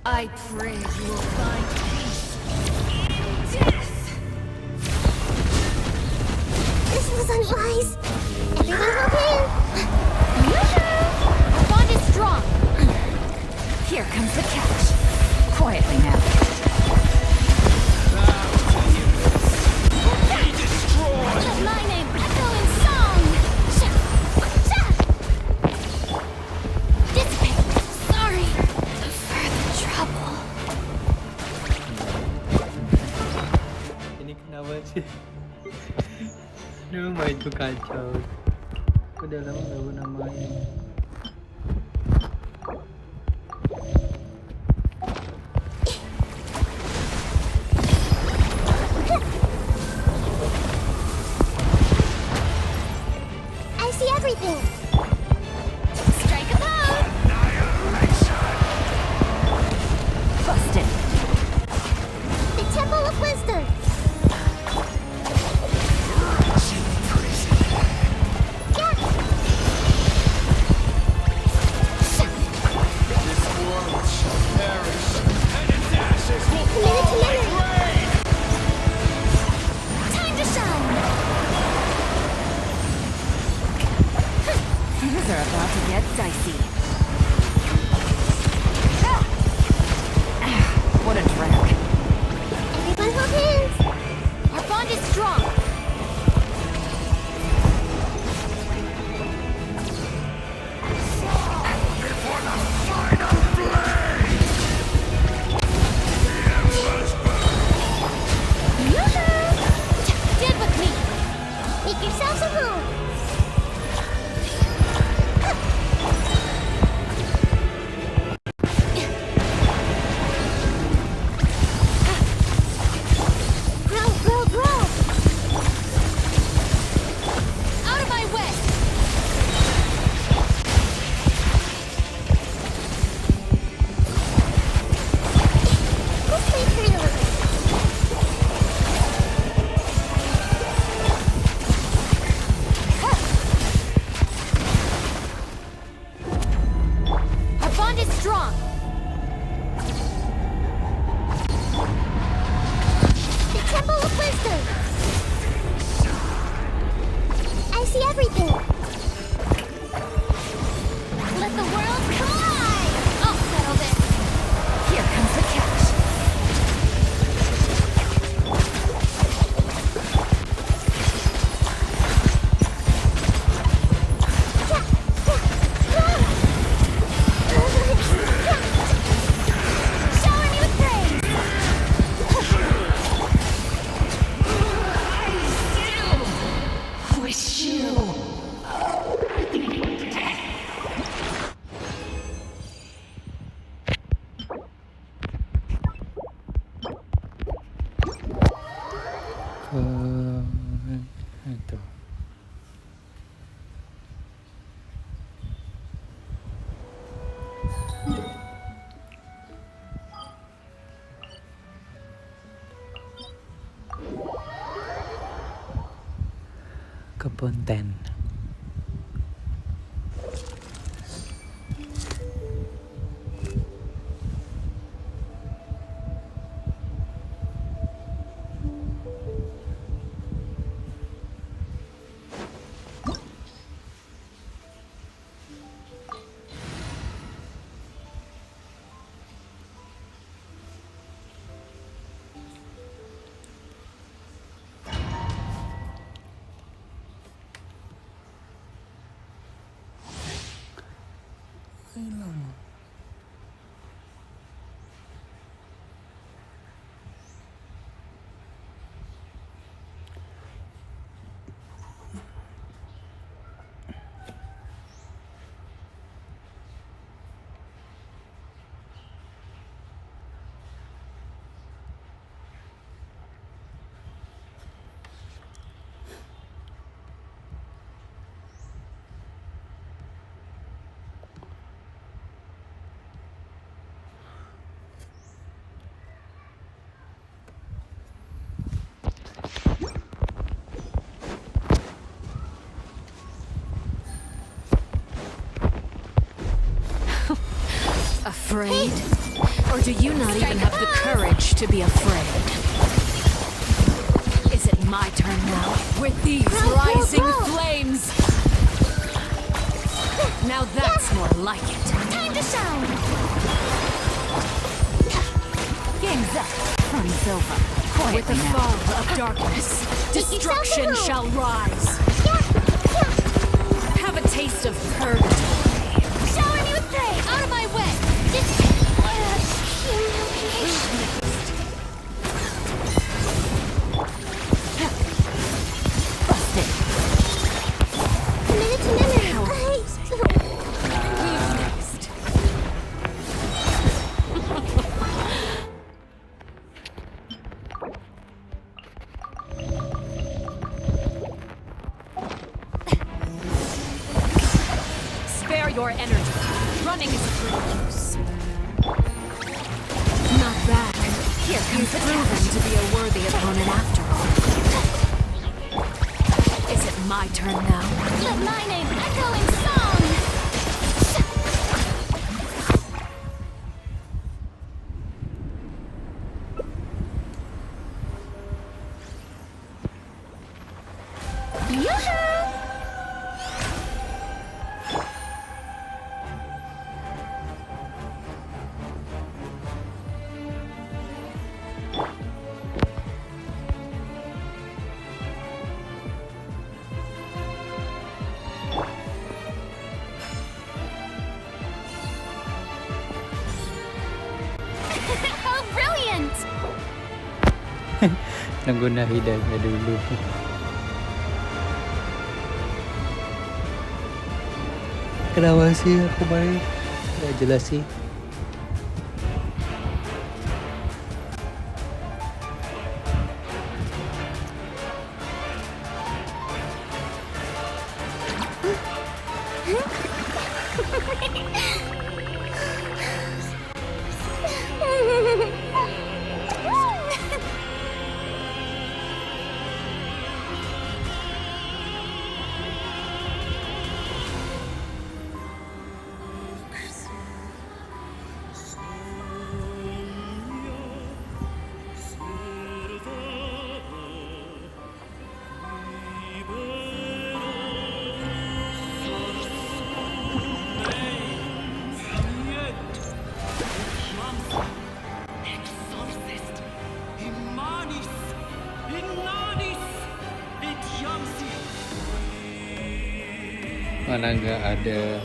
I pray you will find peace in death. This was unwise. Everyone help him! Our bond is strong. Here comes the catch. Quietly now. Let my name echo in song. Dissipate. Sorry for the trouble. Ini kenapa sih? Aduh, main tuh kacau. Udah lama gak pernah main. I see everything. Strike a pose. Busted. The Temple of Wisdom. Time to shine. Things are about to get dicey. What a drag. Everyone hold hands. Our bond is strong. Itu. Kebun ten. Afraid? Or do you not even have the courage to be afraid? Is it my turn now? With these rising flames! Now that's more like it. Time to shine! Game's up. Fun's over. With the fall of darkness, destruction shall rise. Have a taste of purgatory. Shower me with praise! Out of my way! This humiliation. Busted. Minute to minute. Spare your energy. Running is of little use. Not bad. Here comes the proven to be a worthy opponent after all. Is it my turn now? Let my name echo in song! Yoo-hoo! How brilliant! Naguna hidayah dulu. Kenapa sih aku main? Gak jelas sih. Mana nggak ada.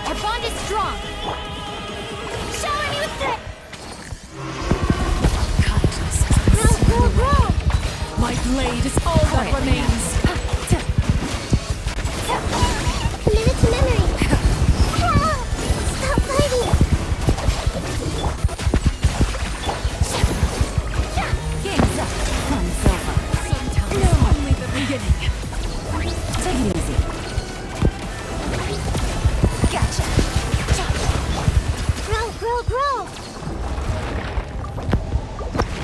Our bond is strong. Shower me with praise! Kindness has been sealed away. My blade is all that remains. Minute to memory. Stop fighting!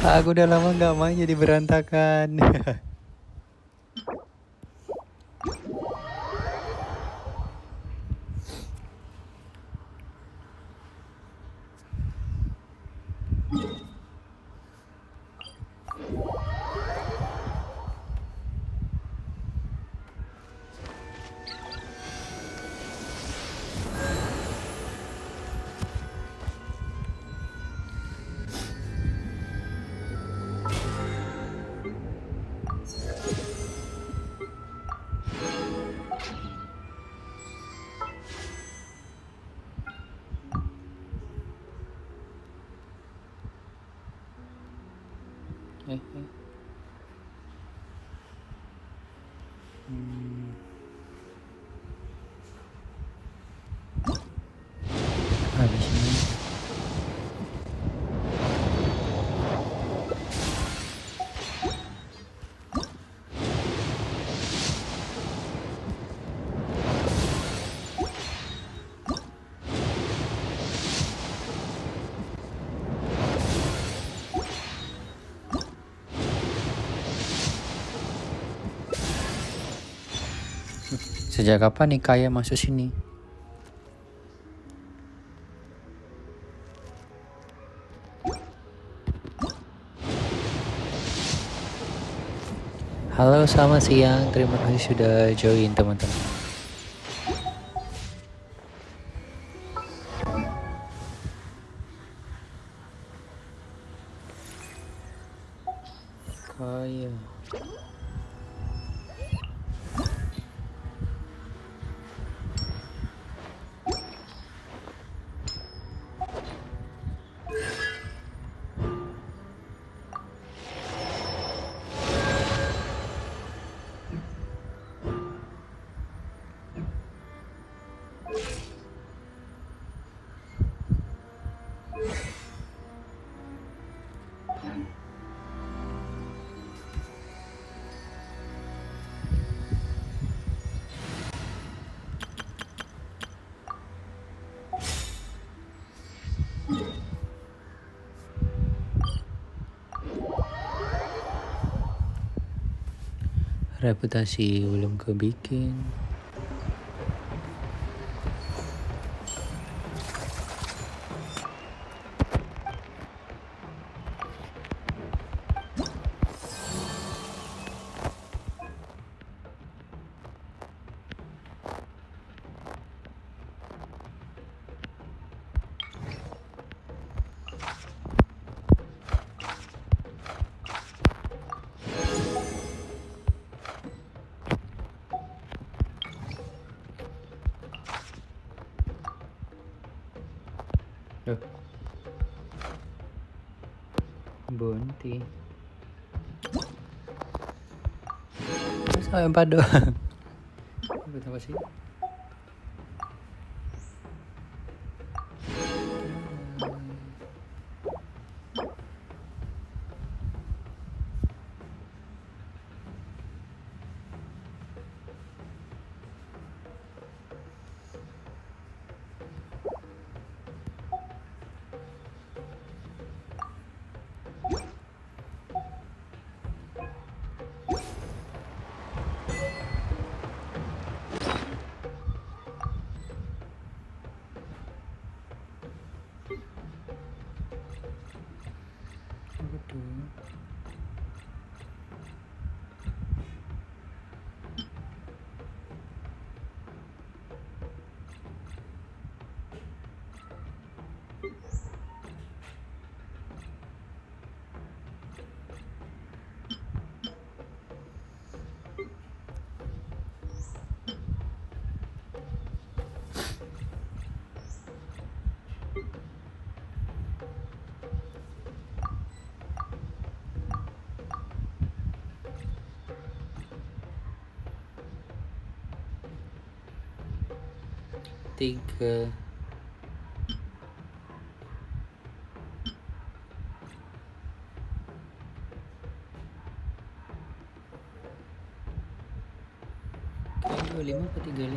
Aku udah lama nggak main jadi berantakan. Habis ini. Sejak kapan nih Kaya masuk sini? Halo, selamat siang. Terima kasih sudah join teman-teman. Kaya. Reputasi belum kebikin. Bunti. Sampai 4 doang. Apa sih? Tiga. Kayak 25 ke 35.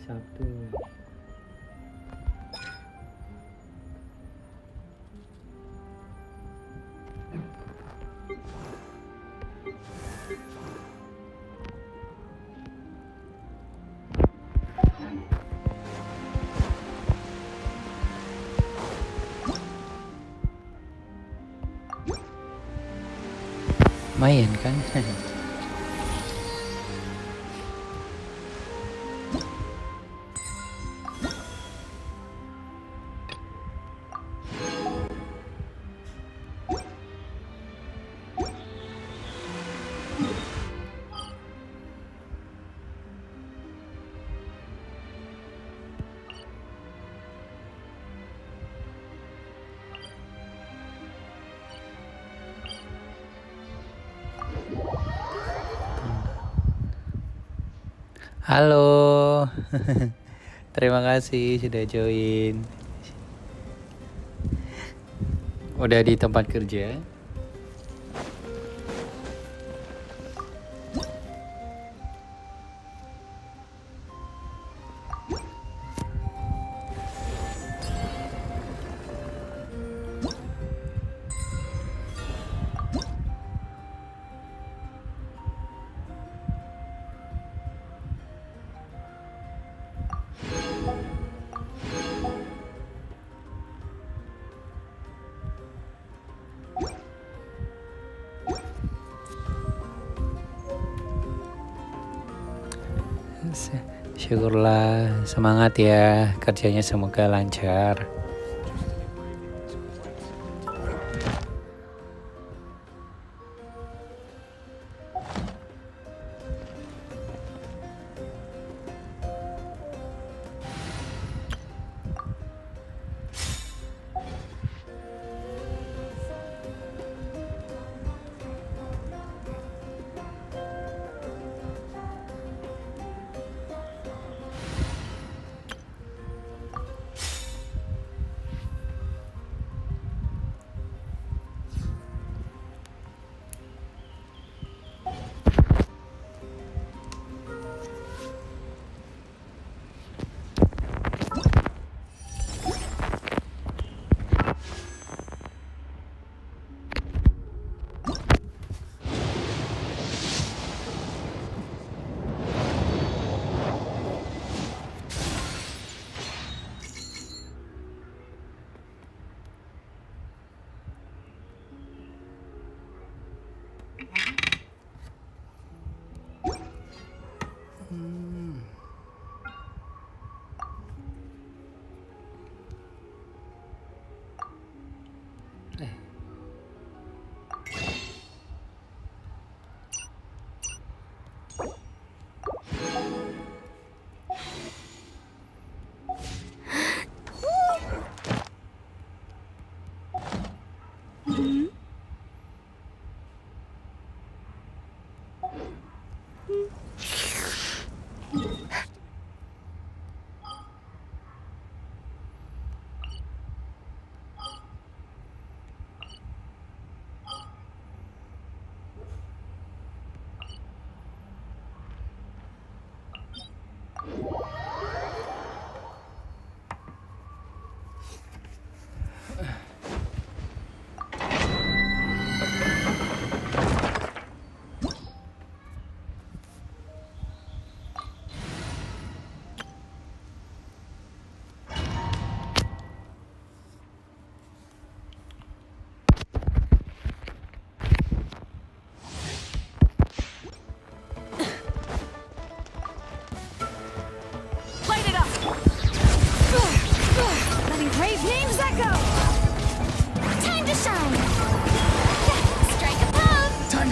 Sabtu. Lumayan kan? Halo, terima kasih sudah join. Udah di tempat kerja? Syukurlah, semangat ya, kerjanya semoga lancar.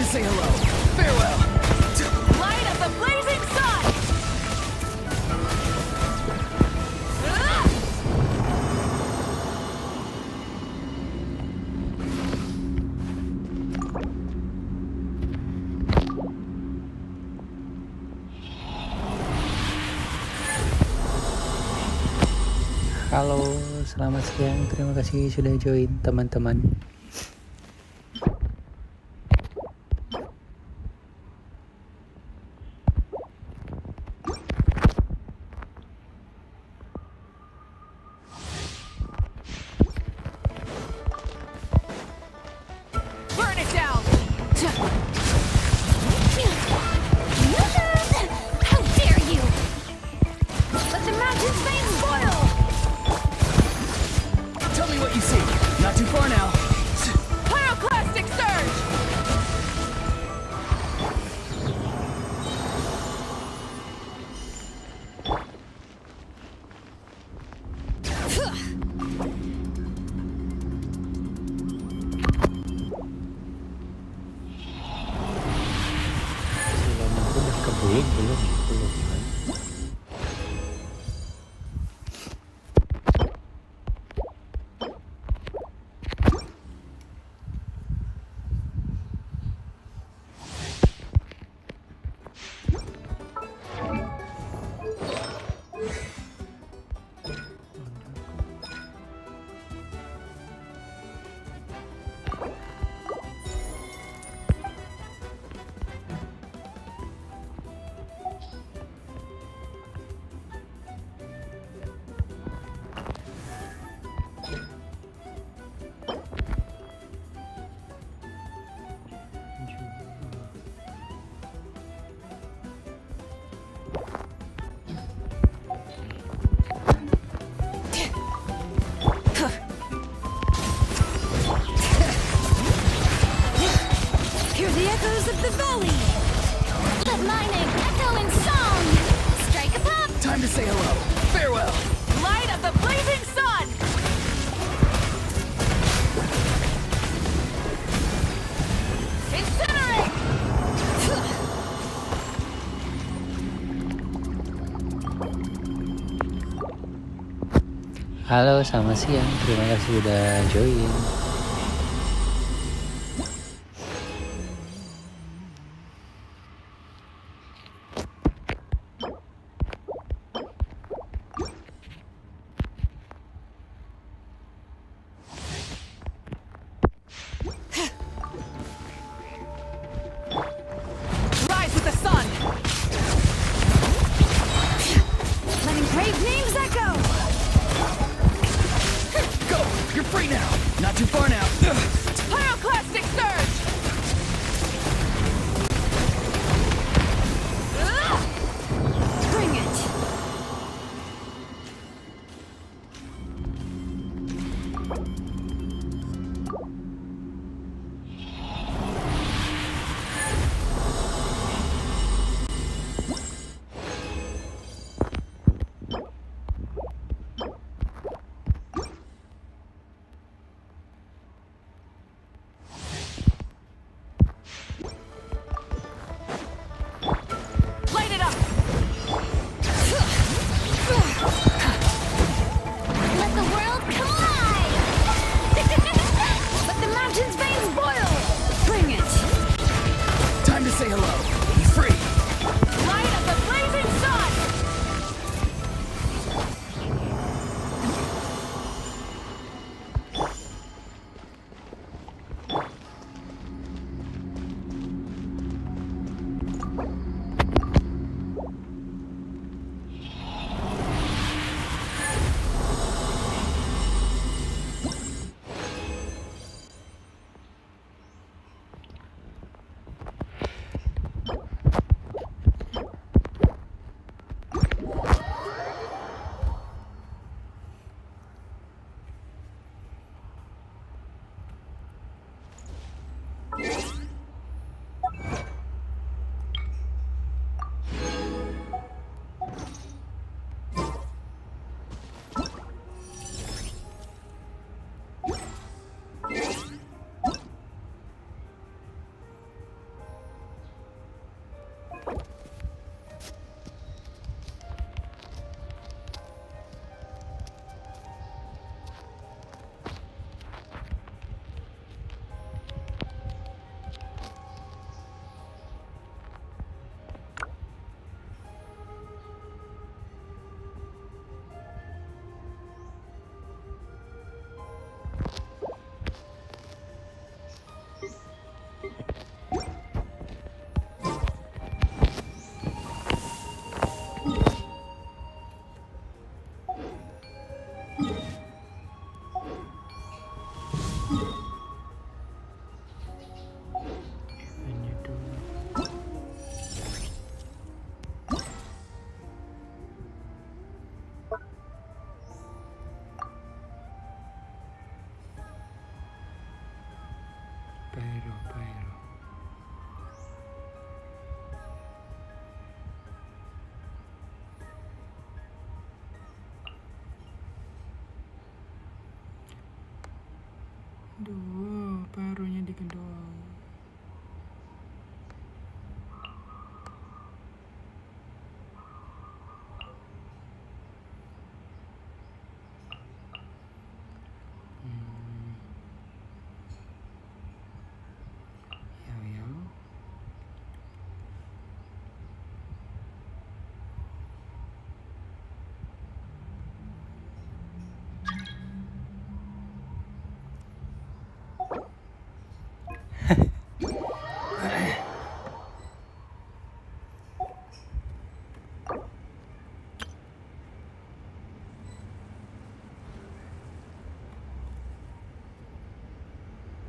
Say hello. Farewell. Light up the blazing sun. Halo, selamat siang. Terima kasih sudah join teman-teman. me what you see. Not too far now. Pyroclastic surge! Hear the echoes of the valley! Let mining echo in song! Strike a pop! Time to say hello. Farewell. Light of the blazing sun! Incinerate! Halo, selamat siang. Terima kasih udah join. Rise with the sun! Letting brave names echo! Go! You're free now. Not too far now. Pyroclastic surge! Bring it! Light it up! Let the world collide! Let the mountain's veins boil! Bring it! Time to say hello. Be free. Light of the blazing sun! Aduh, parunya digendong.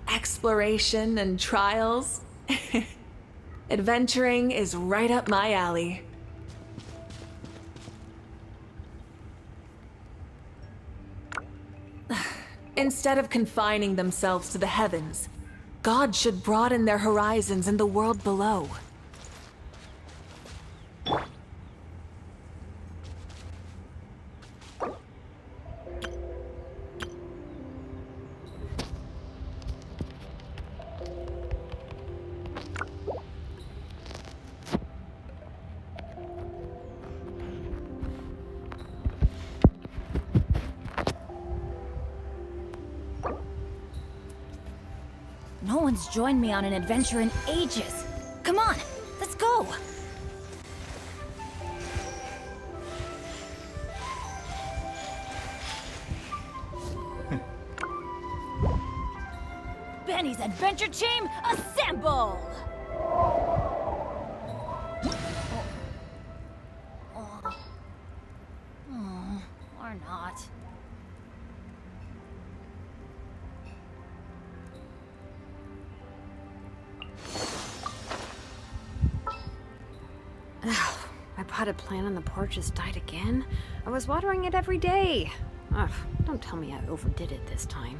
Exploration and trials. Adventuring is right up my alley. Instead of confining themselves to the heavens, God should broaden their horizons in the world below. No one's joined me on an adventure in ages. Come on, let's go! Benny's adventure team, assemble! Or not. My potted plant on the porch has died again. I was watering it every day. Ugh, don't tell me I overdid it this time.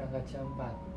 Berangkat jam 4.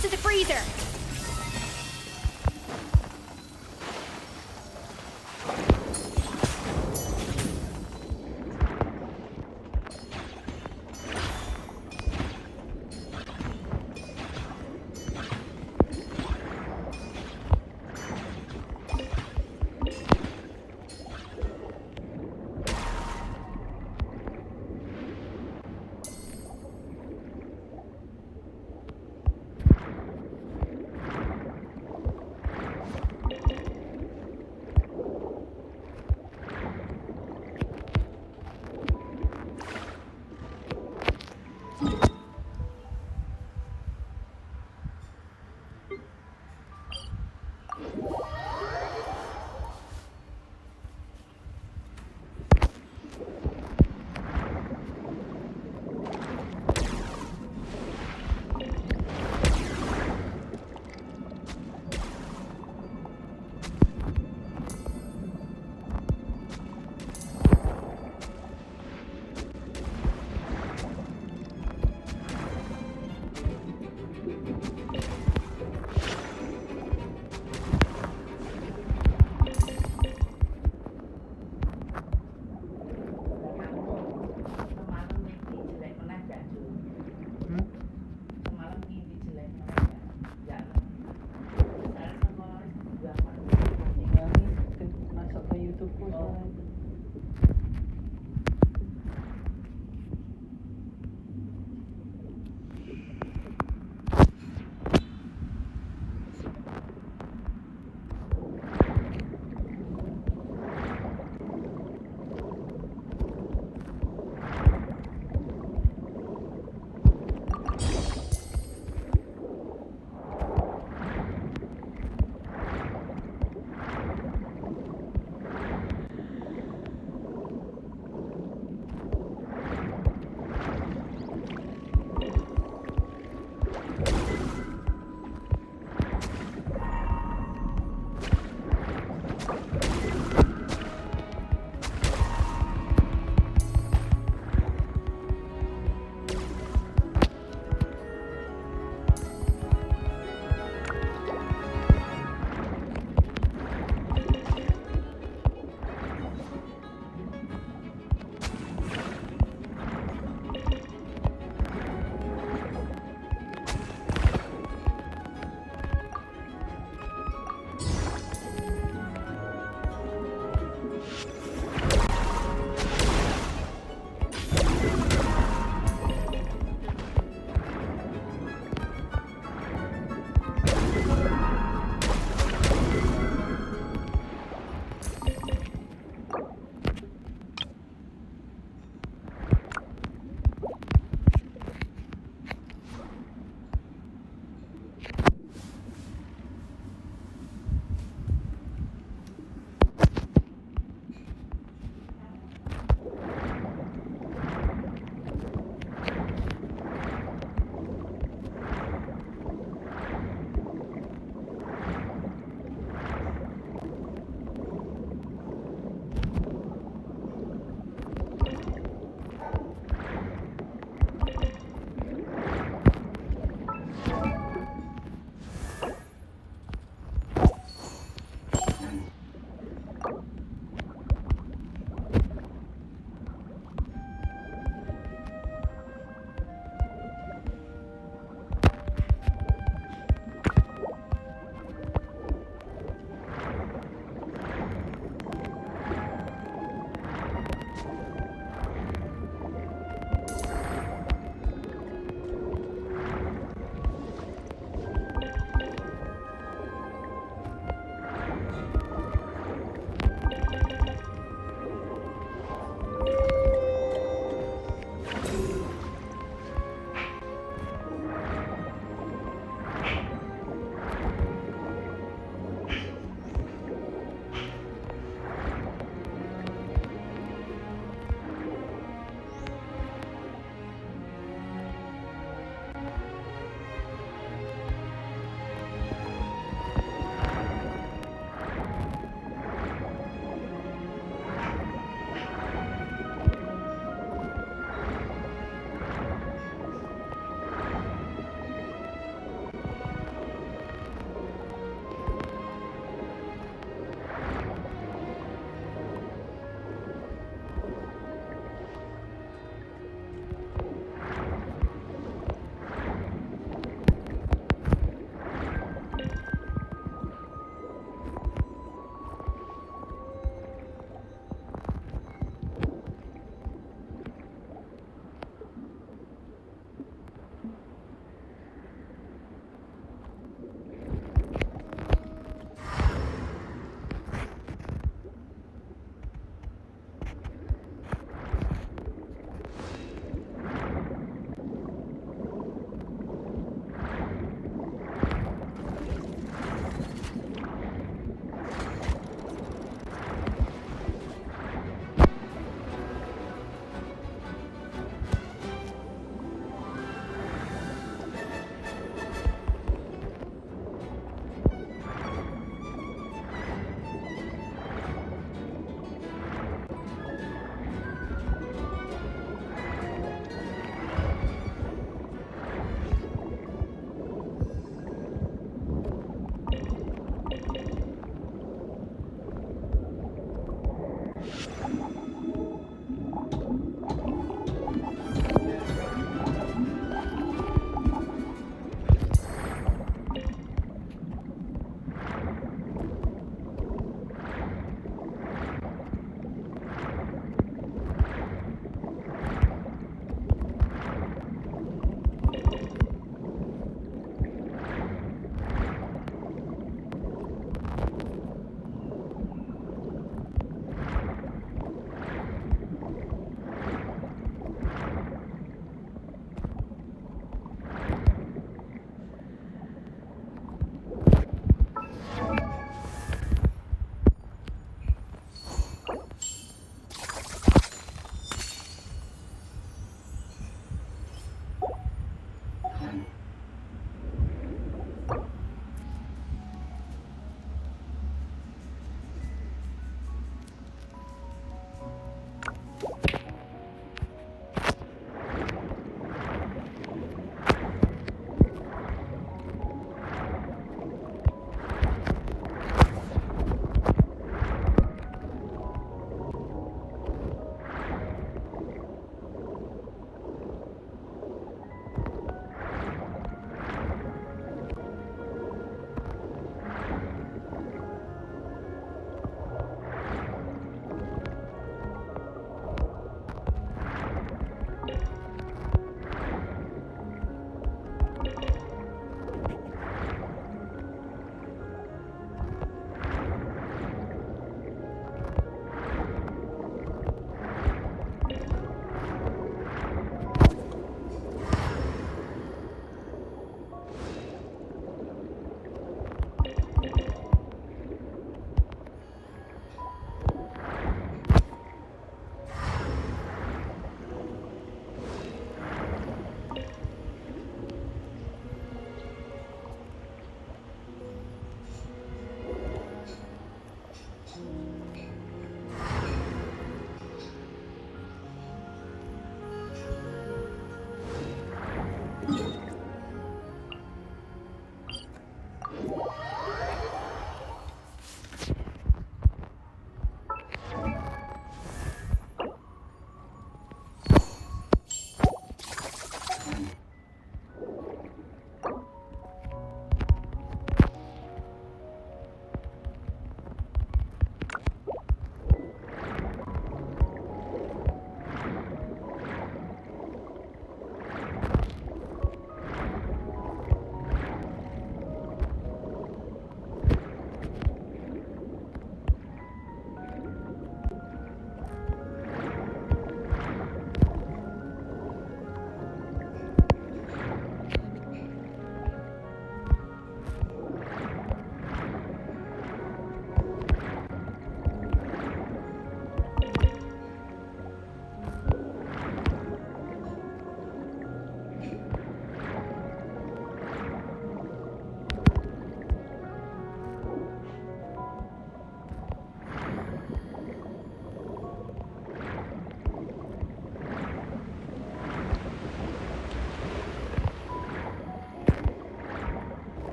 to the freezer!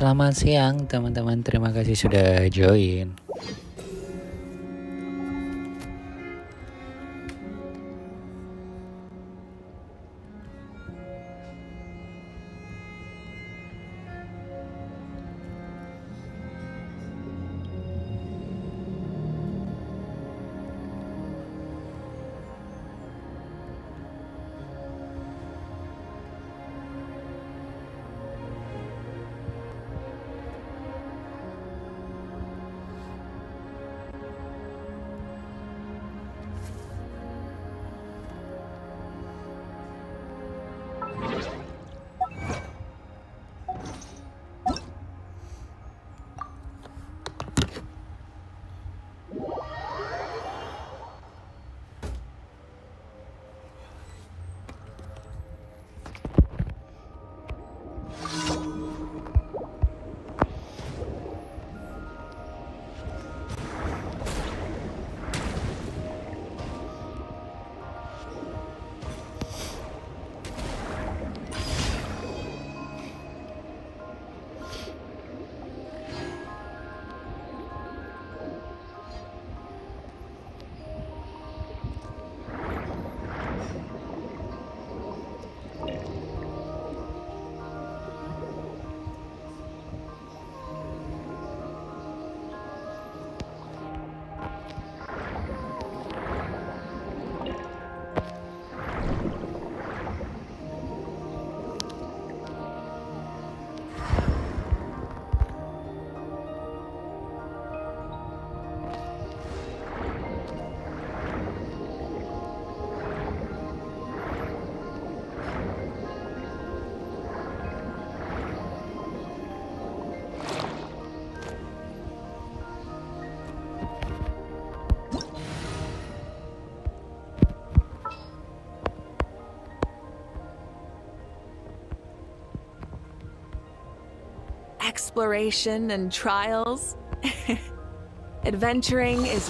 Selamat siang teman-teman, terima kasih sudah join. Exploration and trials. Adventuring is...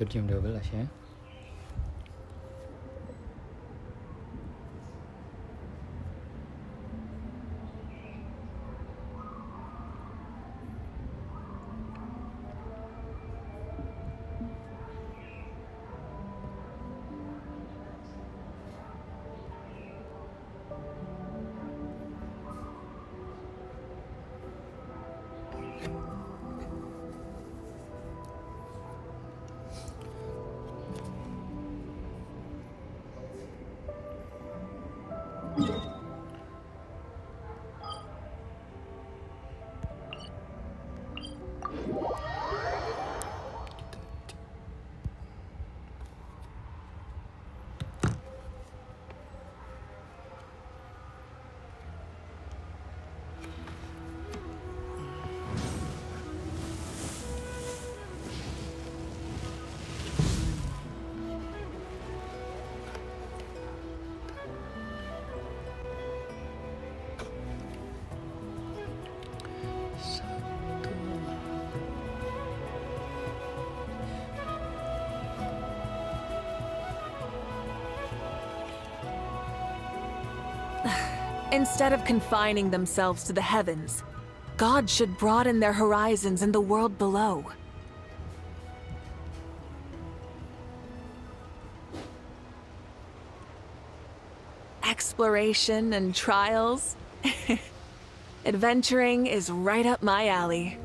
hampir jam 12 ya. Instead of confining themselves to the heavens, God should broaden their horizons in the world below. Exploration and trials. Adventuring is right up my alley.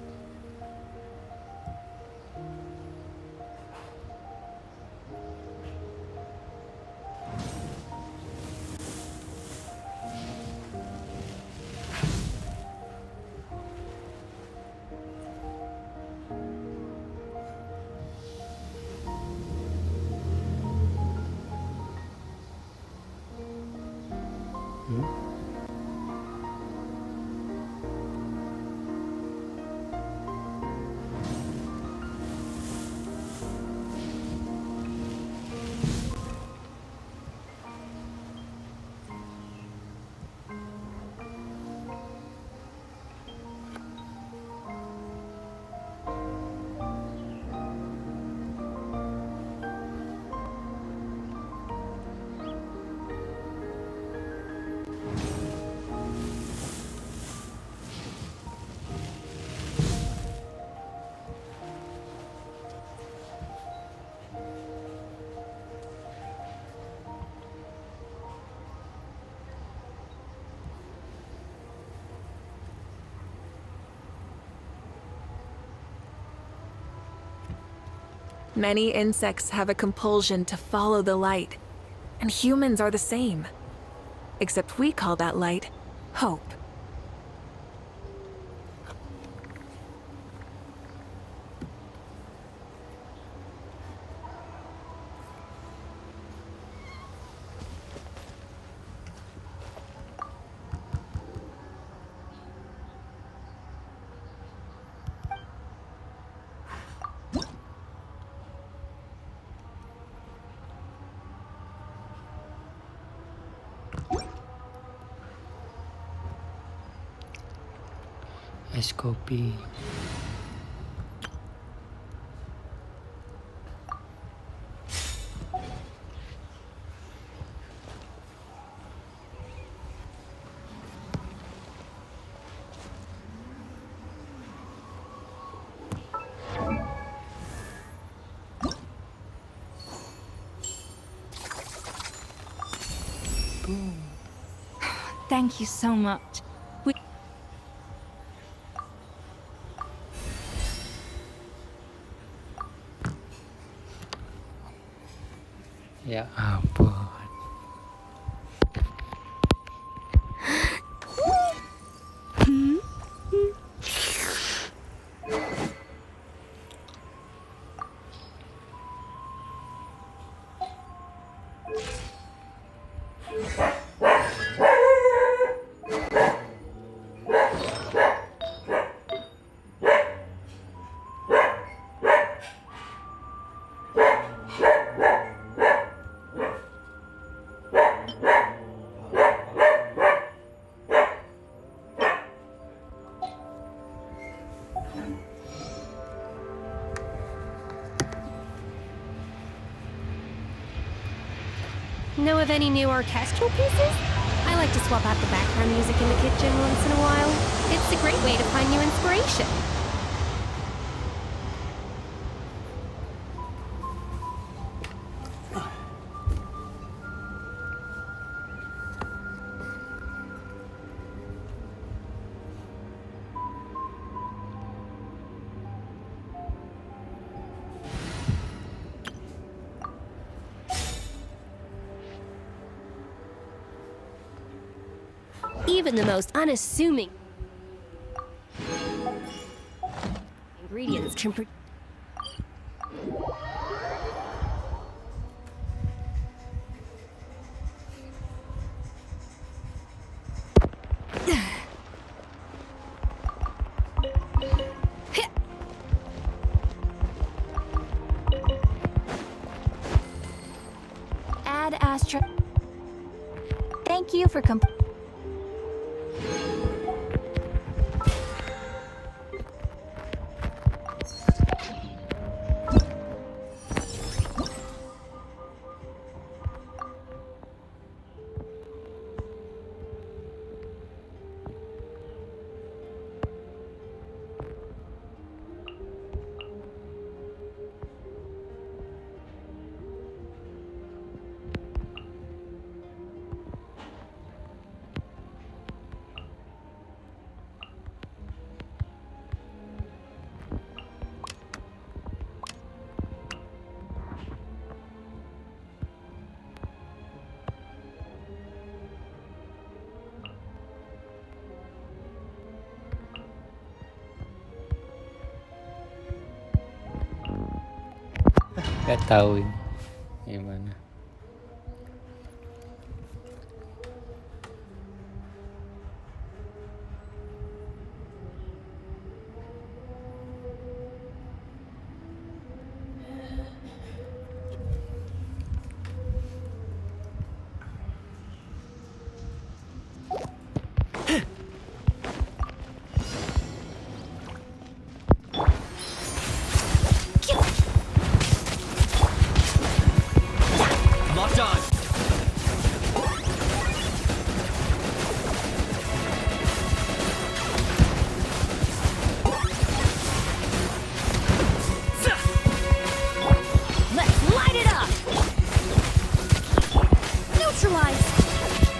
Many insects have a compulsion to follow the light, and humans are the same. Except we call that light hope. Es kopi. Thank you so much. Ya ampun. Know of any new orchestral pieces? I like to swap out the background music in the kitchen once in a while. It's a great way to find new inspiration. Even the most unassuming ingredients can Add Astra. Thank you for Gak tahu ini gimana. Locked on. Let's light it up! Neutralize!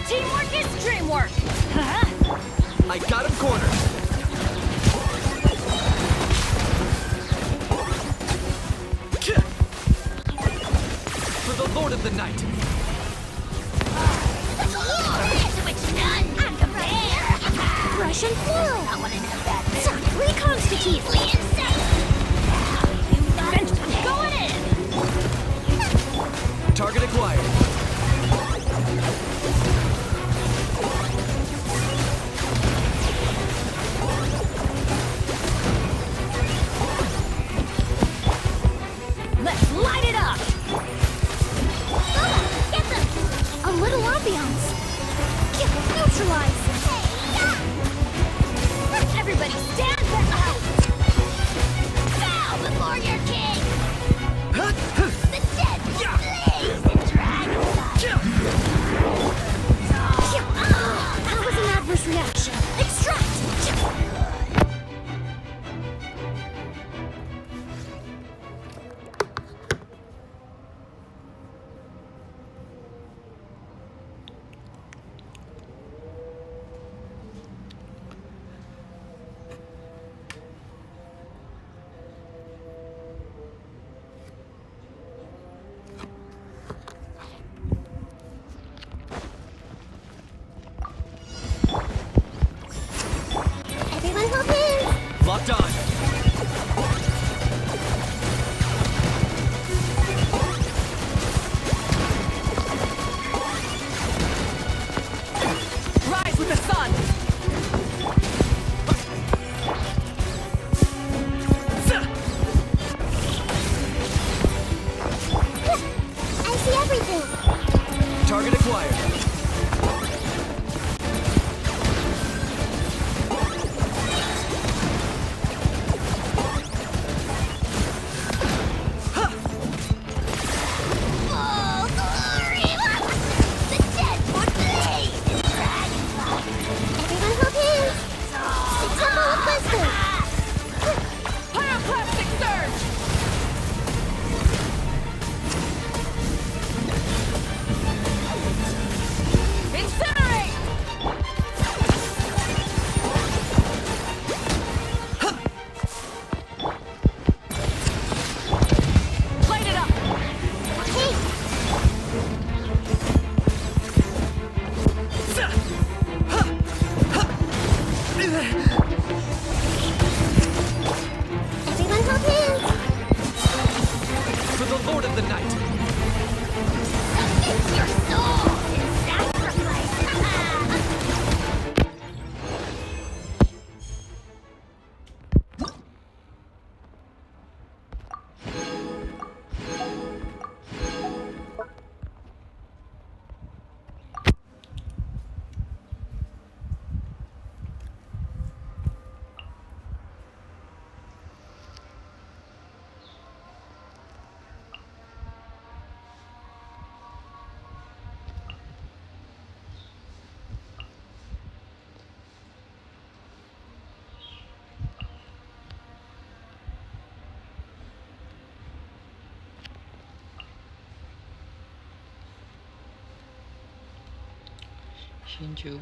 Teamwork is dreamwork! I got him cornered. For the Lord of the Night. Russian plural! I want to know that. Reconstitute! Going in! Target acquired. Let's light it up! Get them! A little ambiance! Neutralize! Everybody stand back! Shinju.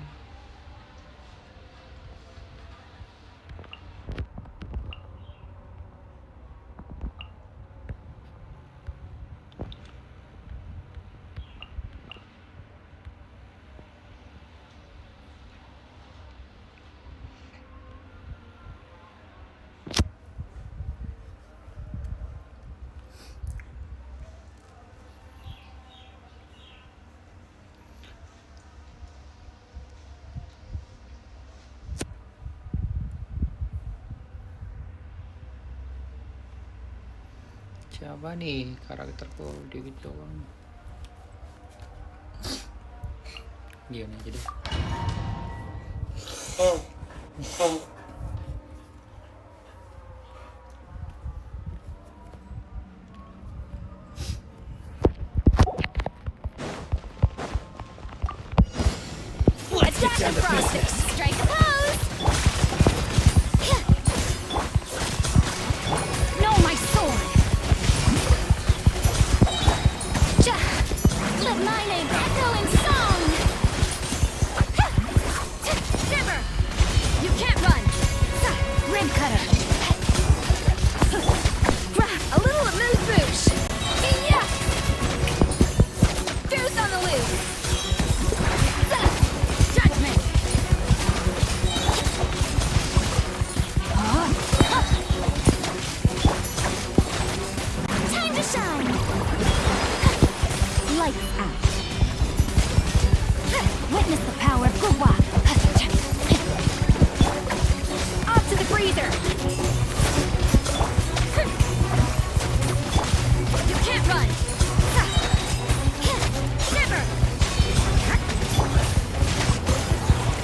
Siapa nih karakterku dikit doang. Diam aja deh. Let's get down to business. Strike a pose! No, my sword! Let my name echo in song! Shiver! You can't run! Rim cutter! A little amuse bouche! Yeah! Goose on the loose! Judgment! Time to shine! Lights out! Witness the power of Gurwa! Off to the breather! You can't run! Shiver!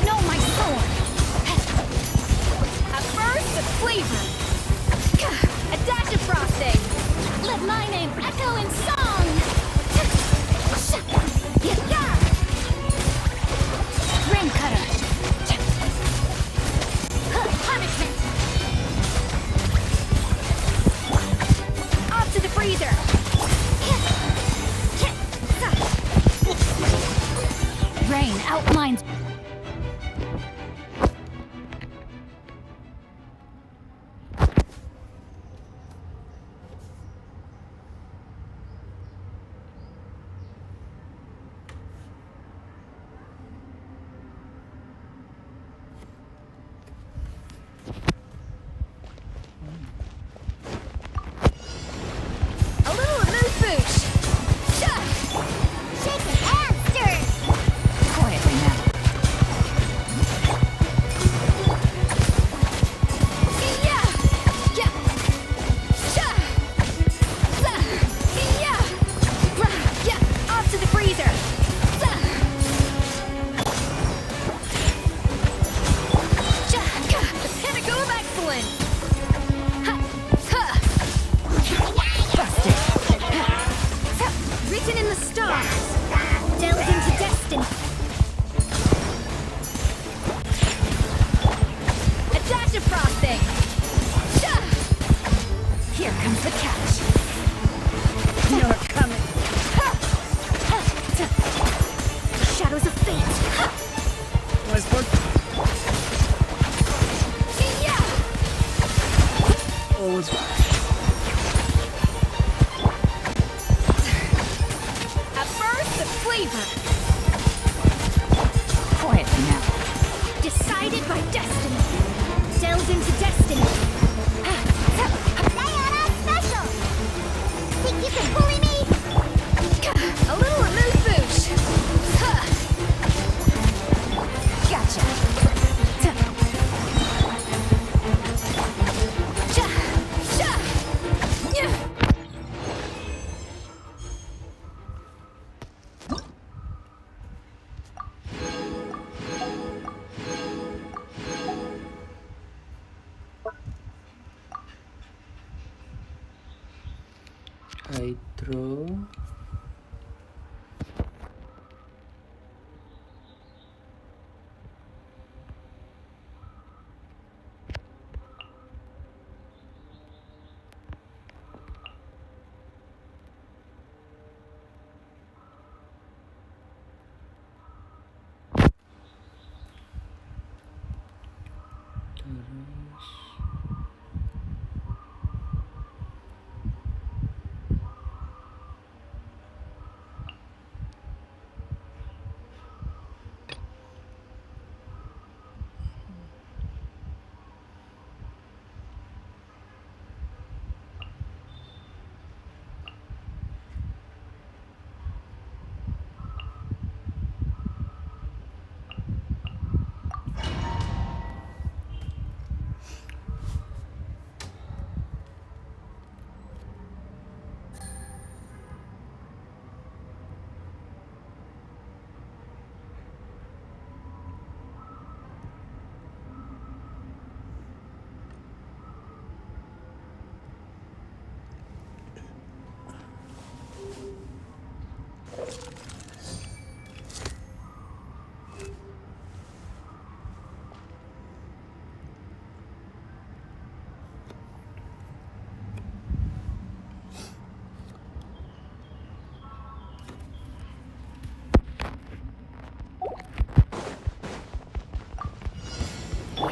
No, my sword! A burst of flavor! A dash of frosting! Let my name echo in song! Rim cutter! Punishment! Off to the breather! Rain outlines. A little amuse bouche! Shake and stir! Quietly now. Yeah! Yeah! Yeah! Yeah! Off to the freezer! Pinnacle of excellence! Busted! Written in the stars! Delved into destiny! A dash of frosting! Here comes the catch! You're coming! The shadows of fate! Nice work. Yeah! All is well. A burst of flavor! Quietly now. Decided by destiny! Delved into destiny! Diana special! Think you can bully me? A little amuse bouche! Gotcha! Hydro.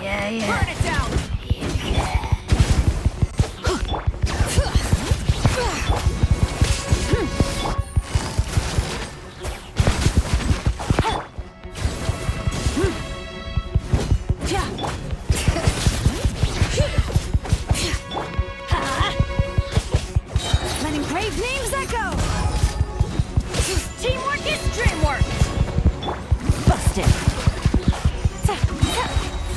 Yeah. Burn it down! Letting brave names echo! Teamwork is dreamwork! Busted!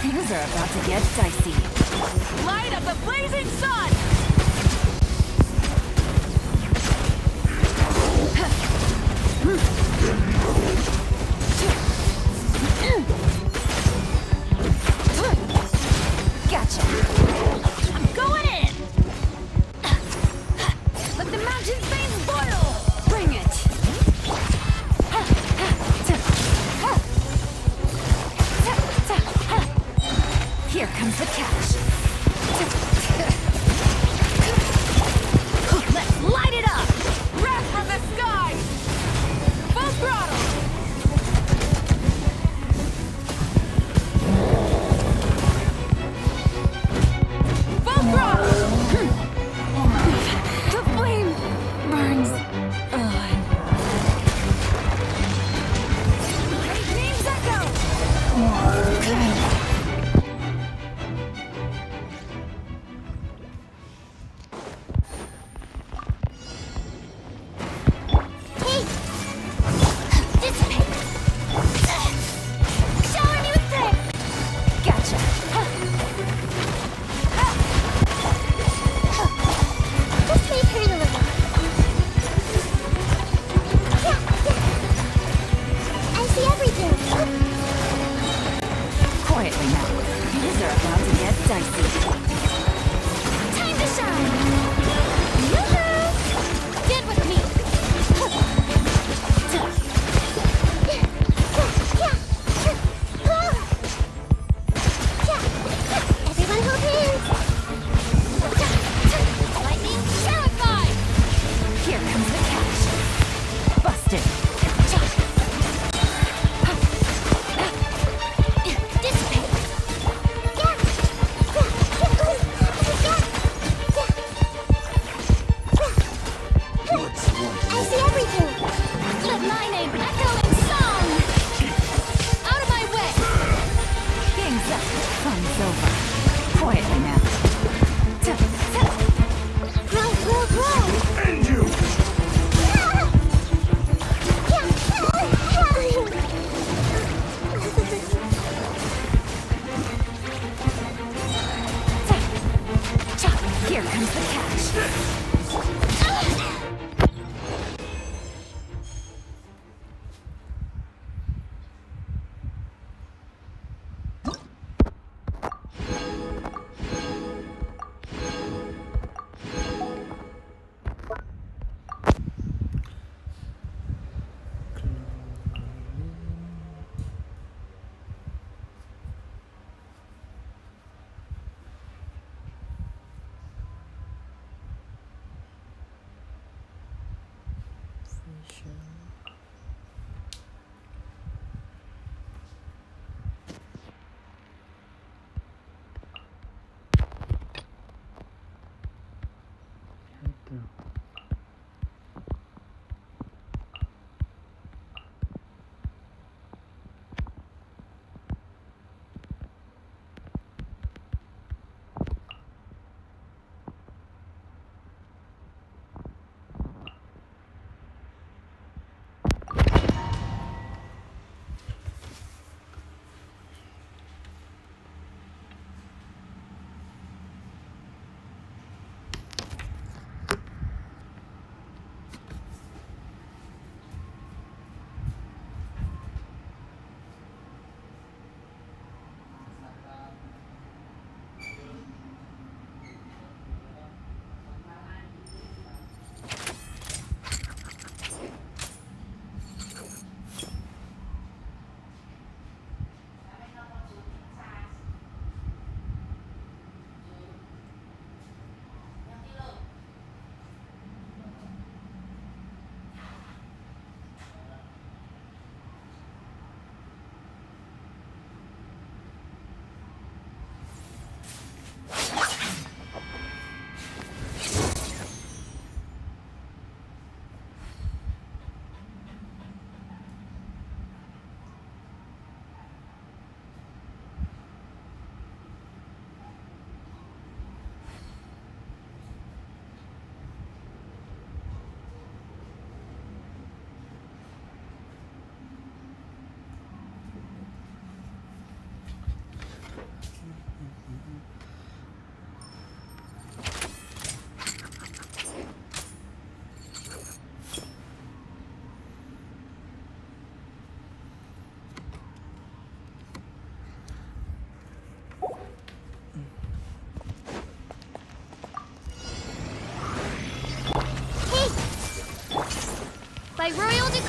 Things are about to get dicey. Light up the blazing sun! Gotcha! I'm going in! Let the mountain veins boil! Bring it! Here comes the catch. Let's light it up! Wrath from the sky! Full throttle! Full throttle! The flame burns on. Great names echo!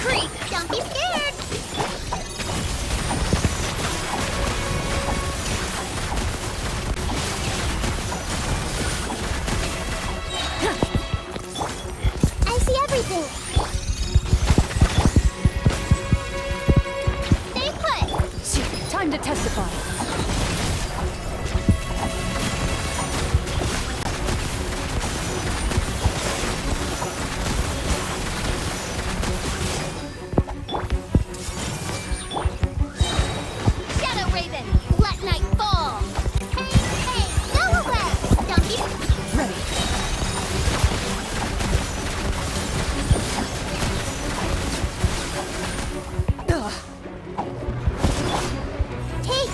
creep! Don't be scared! I see everything! Stay put! Shit, time to testify. Shadow Raven, let night fall! Hey, go away! Don't be... Ready. Hey!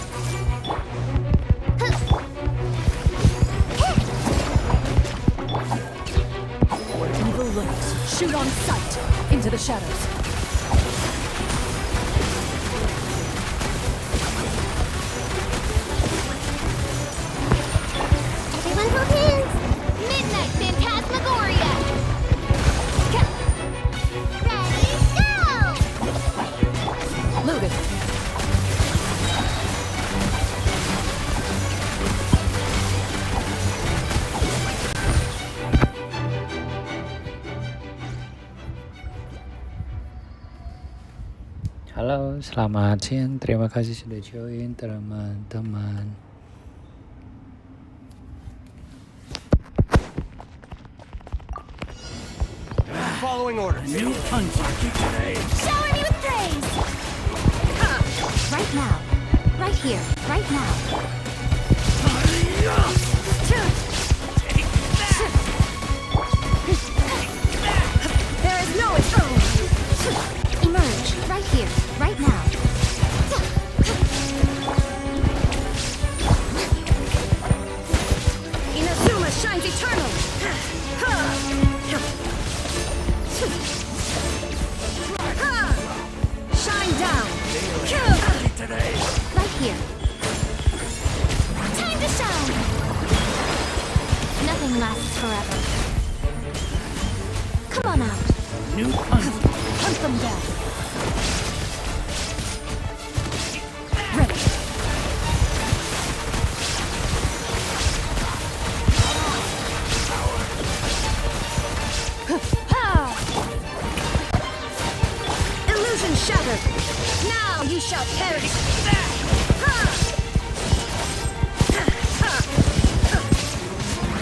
Where evil lurks, shoot on sight into the shadows. Everyone hold hands! Midnight Phantasmagoria! Ready, go! Loaded. Halo, selamat siang. Terima kasih sudah join teman-teman. Following orders. New hunting today. Shower me with praise! Right now. Right here. Right now. There is no escape. Emerge. Right here. Right now. Inazuma shines eternal. Shine down. Right here. Time to shine! Nothing lasts forever. Come on out. New hunt. Hunt them down. Ready. Illusion shattered. Now you shall perish.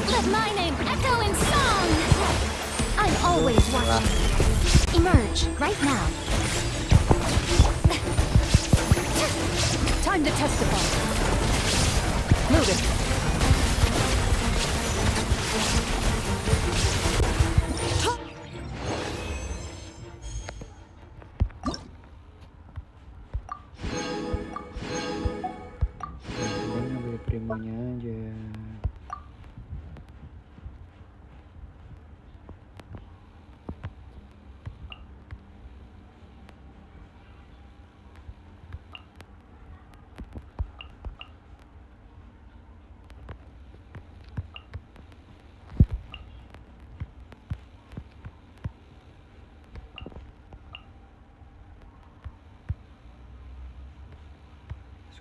Let my name echo in song! I'm always watching. Emerge, right now. Time to testify. Loaded. Beli primonya aja.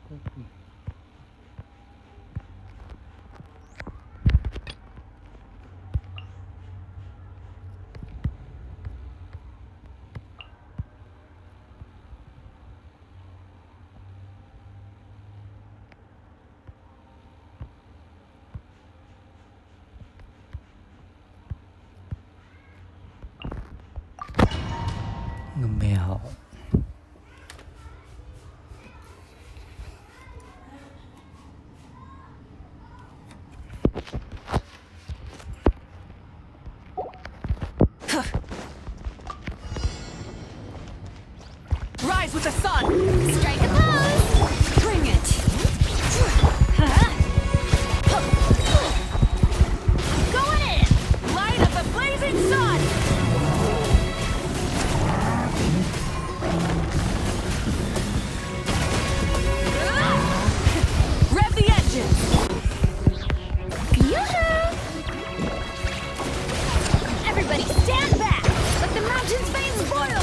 Kopi. Ngemel. Rise with the sun! Strike a pose! Bring it! Going in! Light up the blazing sun! Rev the engines! Yoo-hoo! Everybody stand back! Let the mountain's veins boil!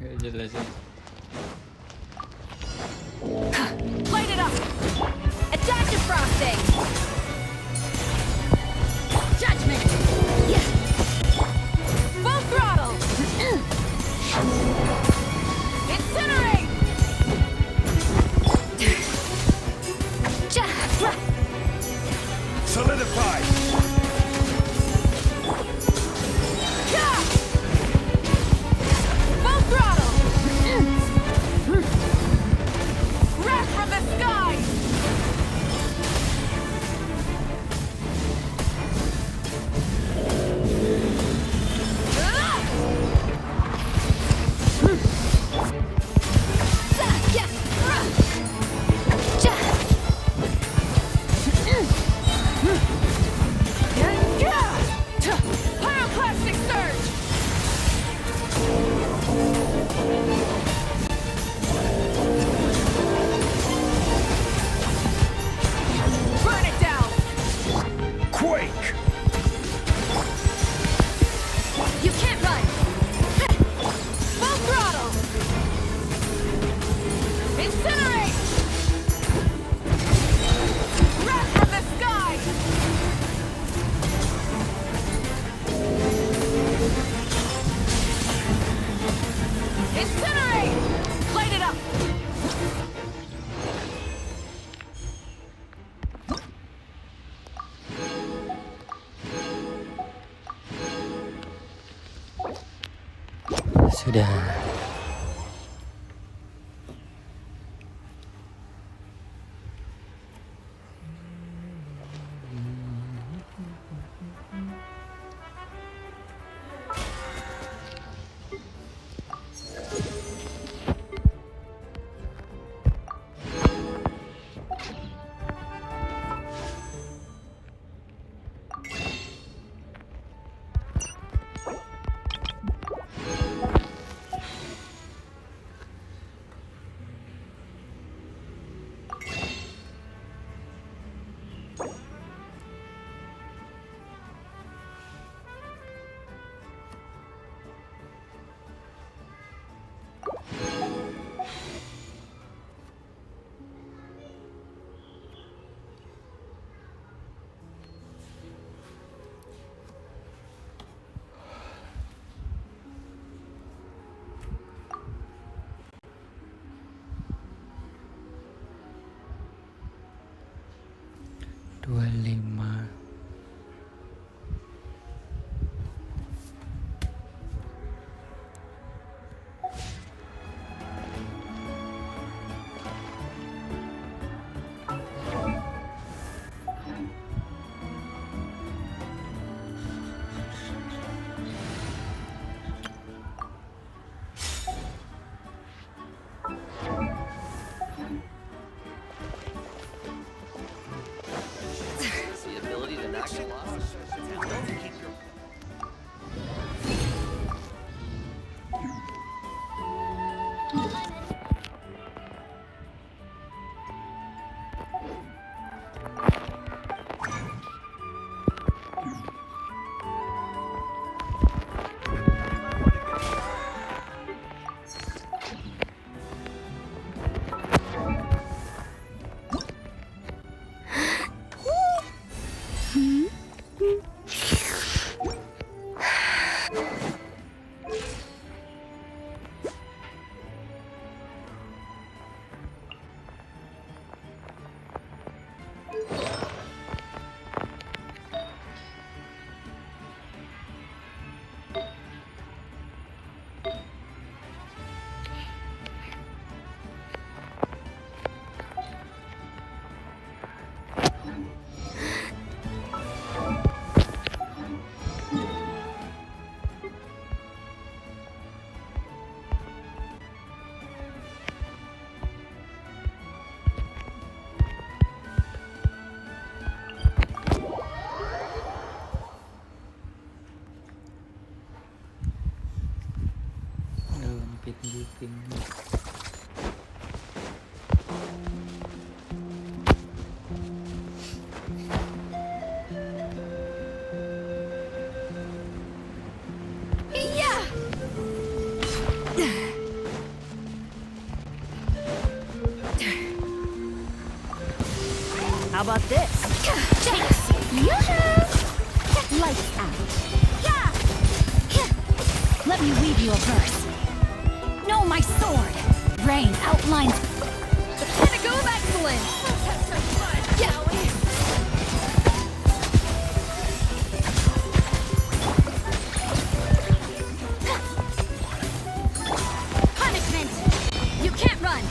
Gak jelas ya. Light it up! Attack defrosting! Judgment! Yeah. Full throttle! Incinerate! Solidify! Full throttle! Wrath from the sky! Pyroclastic surge! Burn it down! Quake! You can't run! Full throttle! Incinerate! Wrath from the sky! Incinerate! Light it up! Sudah. Dua lima. How about this? Lights out. Let me weave you a verse. No, my sword. Rain outlines. The pinnacle of excellence! Punishment! You can't run!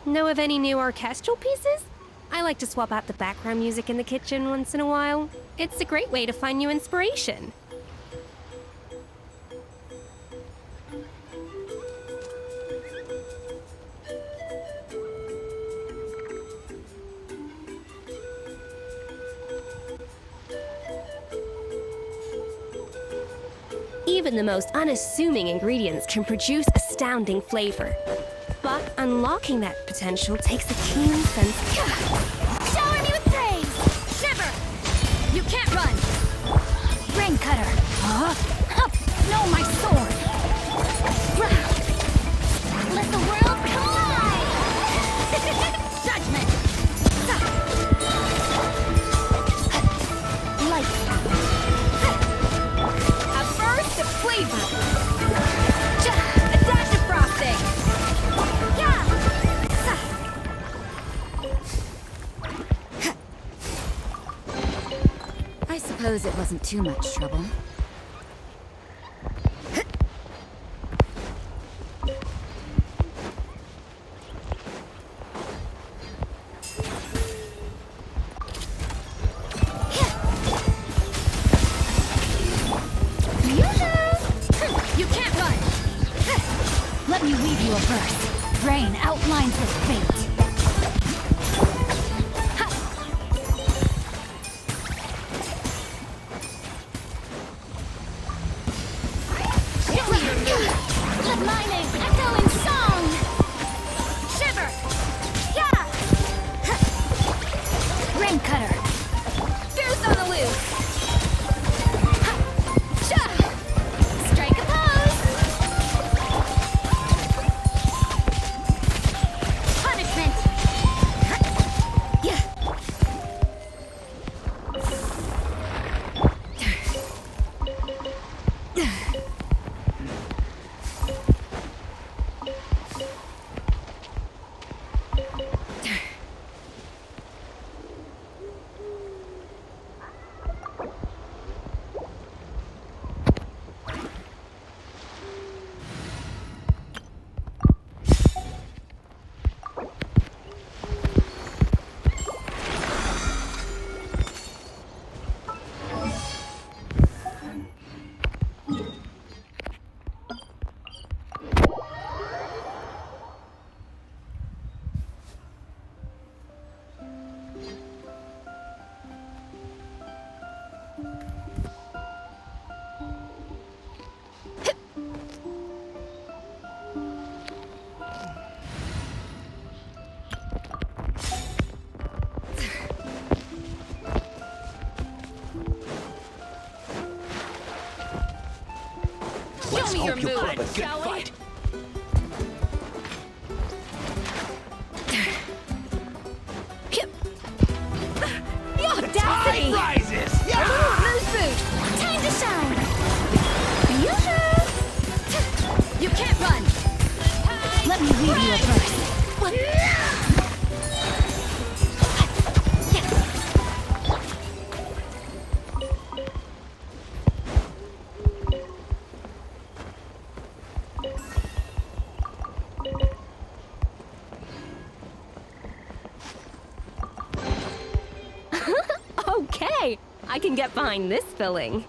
Know of any new orchestral pieces? I like to swap out the background music in the kitchen once in a while. It's a great way to find new inspiration. Even the most unassuming ingredients can produce astounding flavor. But unlocking that potential takes a keen sense. Shower me with praise! Shiver! You can't run! Rain cutter! No, my sword! Let the world collide! Judgment! Lights out! A burst of flavor! A dash of frosting! I suppose it wasn't too much trouble. Ring cutter. Goose on the loose. Strike a pose. Punishment. Yeah. Let's Show me your hope you put up a moves, good shall we? fight. The audacity! rises! A little moose boot! Time to shine! Yoo-hoo! You can't run! Let me read you a verse. Okay, I can get behind this filling.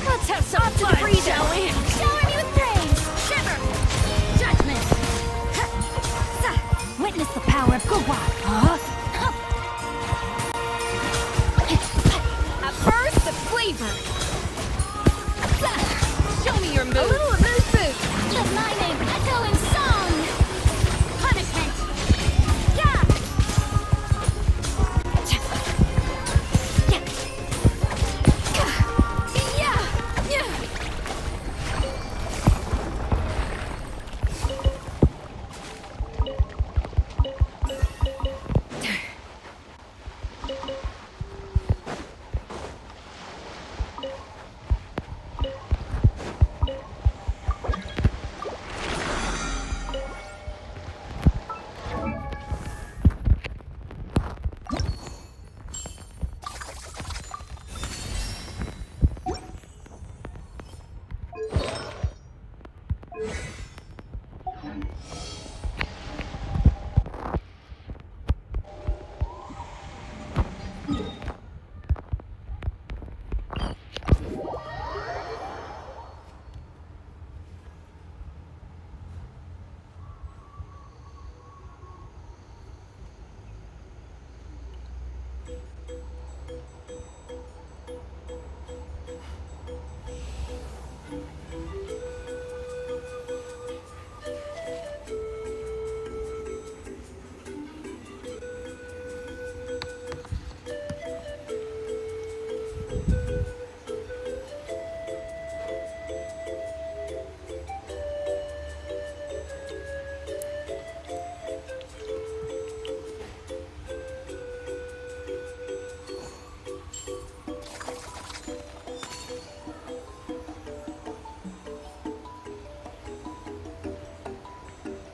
Let's have some fun, shall we? Shower me with praise! Shiver! Judgment! Witness the power of Gurwa! At first, the flavor. Show me your move. A little moose boot! Let my name echo in song! Punishment! Yeah!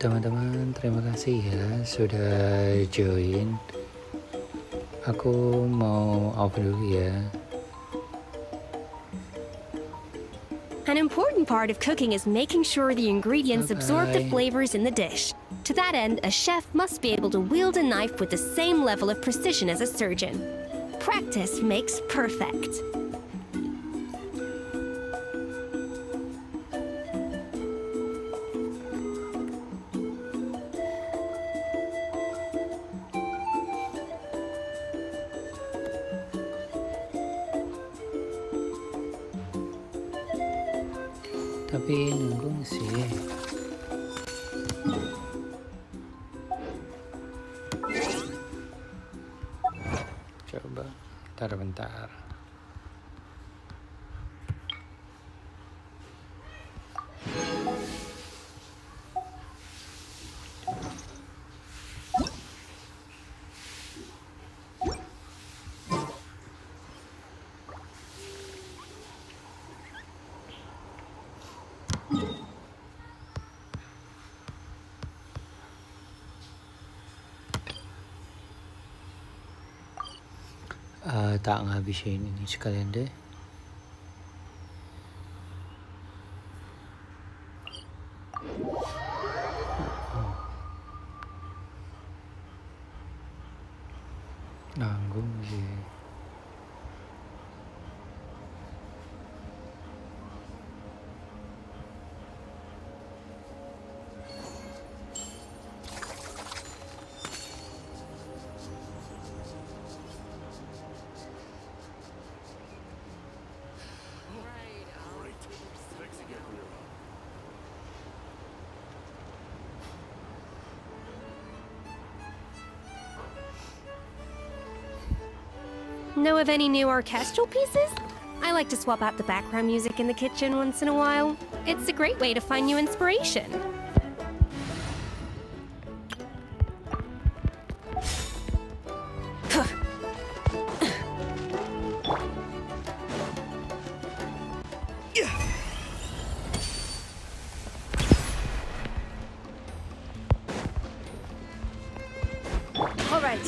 teman-teman, terima kasih ya sudah join. Aku mau off dulu ya. An important part of cooking is making sure the ingredients absorb the flavors in the dish. To that end, a chef must be able to wield a knife with the same level of precision as a surgeon. Practice makes perfect. Tapi nanggung sih. Coba, bentar. Tak ngabisin ini sekalian deh. Nanggung sih. Know of any new orchestral pieces? I like to swap out the background music in the kitchen once in a while. It's a great way to find new inspiration. All right.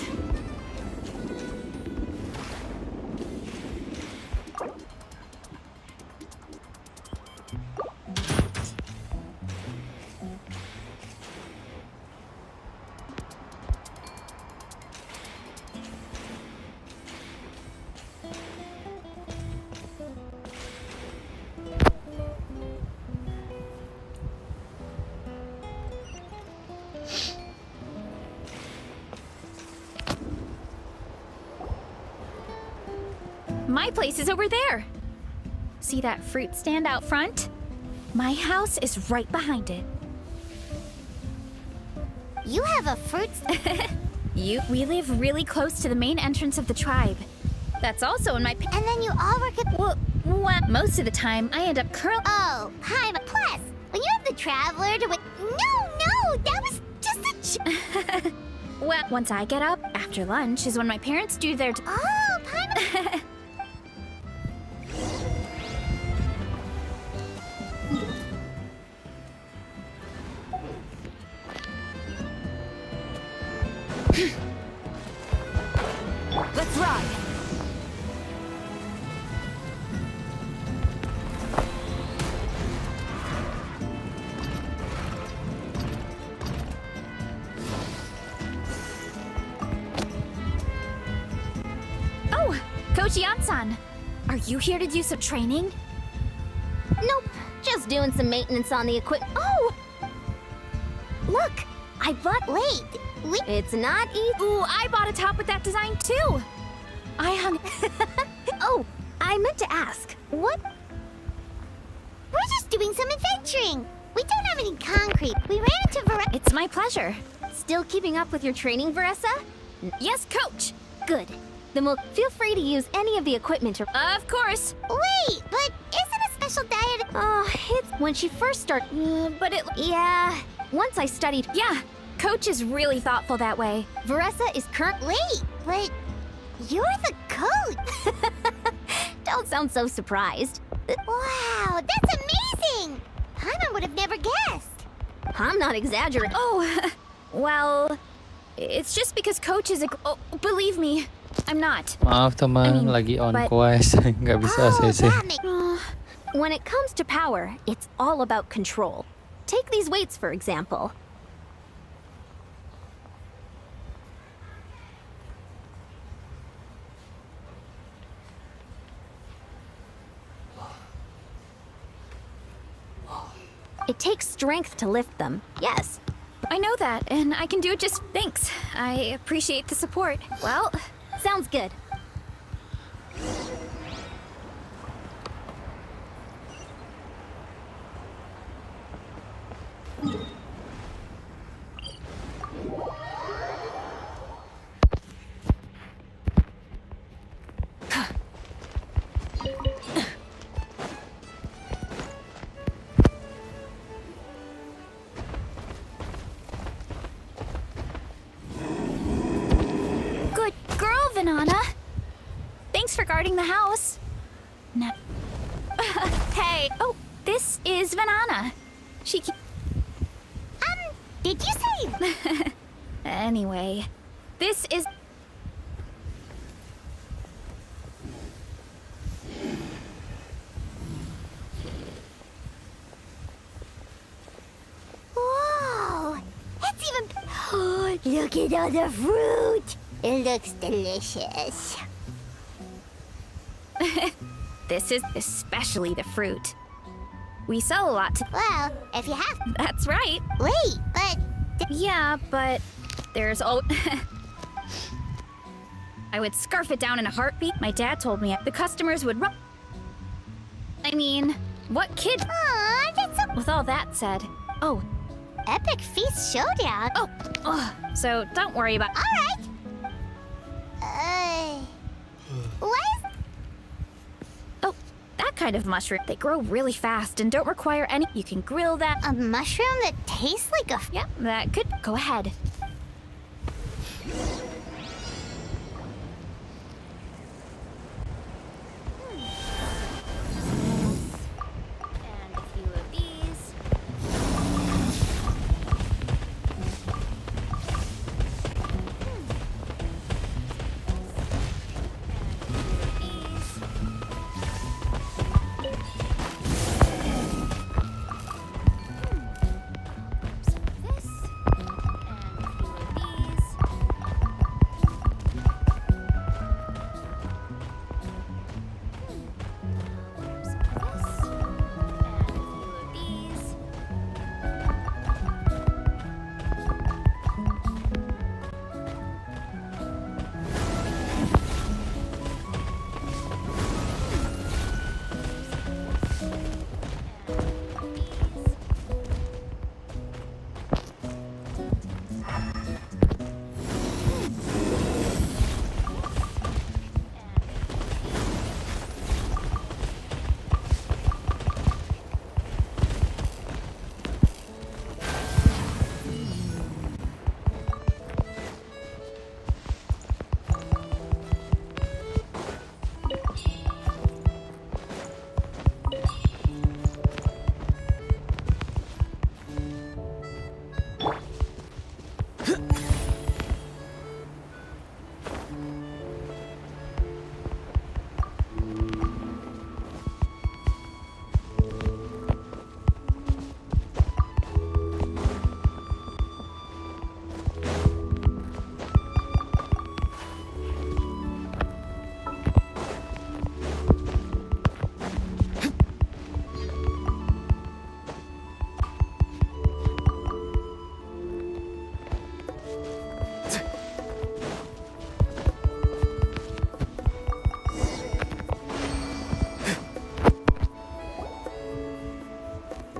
My place is over there. See that fruit stand out front? My house is right behind it. You have a fruit We live really close to the main entrance of the tribe. That's also in my... And then you all work at... Well, most of the time, I end up Oh, hi, plus, when you have the traveler to... No, that was just a... Well, once I get up, after lunch, is when my parents do their... Oh, pineapple... Let's ride! Oh, Coach Yan-san, are you here to do some training? Nope, just doing some maintenance on the equipment. Oh! Look, I bought... Wait, it's not easy. Ooh, I bought a top with that design too! I hung... Oh, I meant to ask, what? We're just doing some adventuring. We don't have any concrete. We ran into Veressa. It's my pleasure. Still keeping up with your training, Veressa? Yes, Coach! Good. Then we'll feel free to use any of the equipment. Of course! Wait, but isn't a special diet... Oh, it's when she first started... but it... Yeah, once I studied... Yeah, Coach is really thoughtful that way. Veressa is Wait, but you're the coach! Don't sound so surprised. Wow, that's amazing! Paimon would have never guessed. I'm not exaggerating. Oh, well, it's just because Coach is a... Oh, believe me, I'm not. Maaf teman, lagi on quest, nggak bisa ACC. When it comes to power, it's all about control. Take these weights, for example. It takes strength to lift them. Yes. I know that, and I can do it just... Thanks. I appreciate the support. Well, sounds good. Good girl, Vanana. Thanks for guarding the house. No. Hey. Oh, this is Vanana. She... did you say... Anyway, this is... Whoa! It's even... Oh, look at all the fruit! It looks delicious. This is especially the fruit. We sell a lot to... Well, if you have... That's right. Wait, but... Yeah, but there's all... I would scarf it down in a heartbeat. My dad told me the customers would run... I mean, what kid... Aw, that's so... With all that said... Oh. Epic Feast Showdown. Oh, so don't worry about... Alright. What is... Oh, that kind of mushroom. They grow really fast and don't require any... You can grill that... A mushroom that tastes like a... Yeah, that could... Go ahead. And a few of these.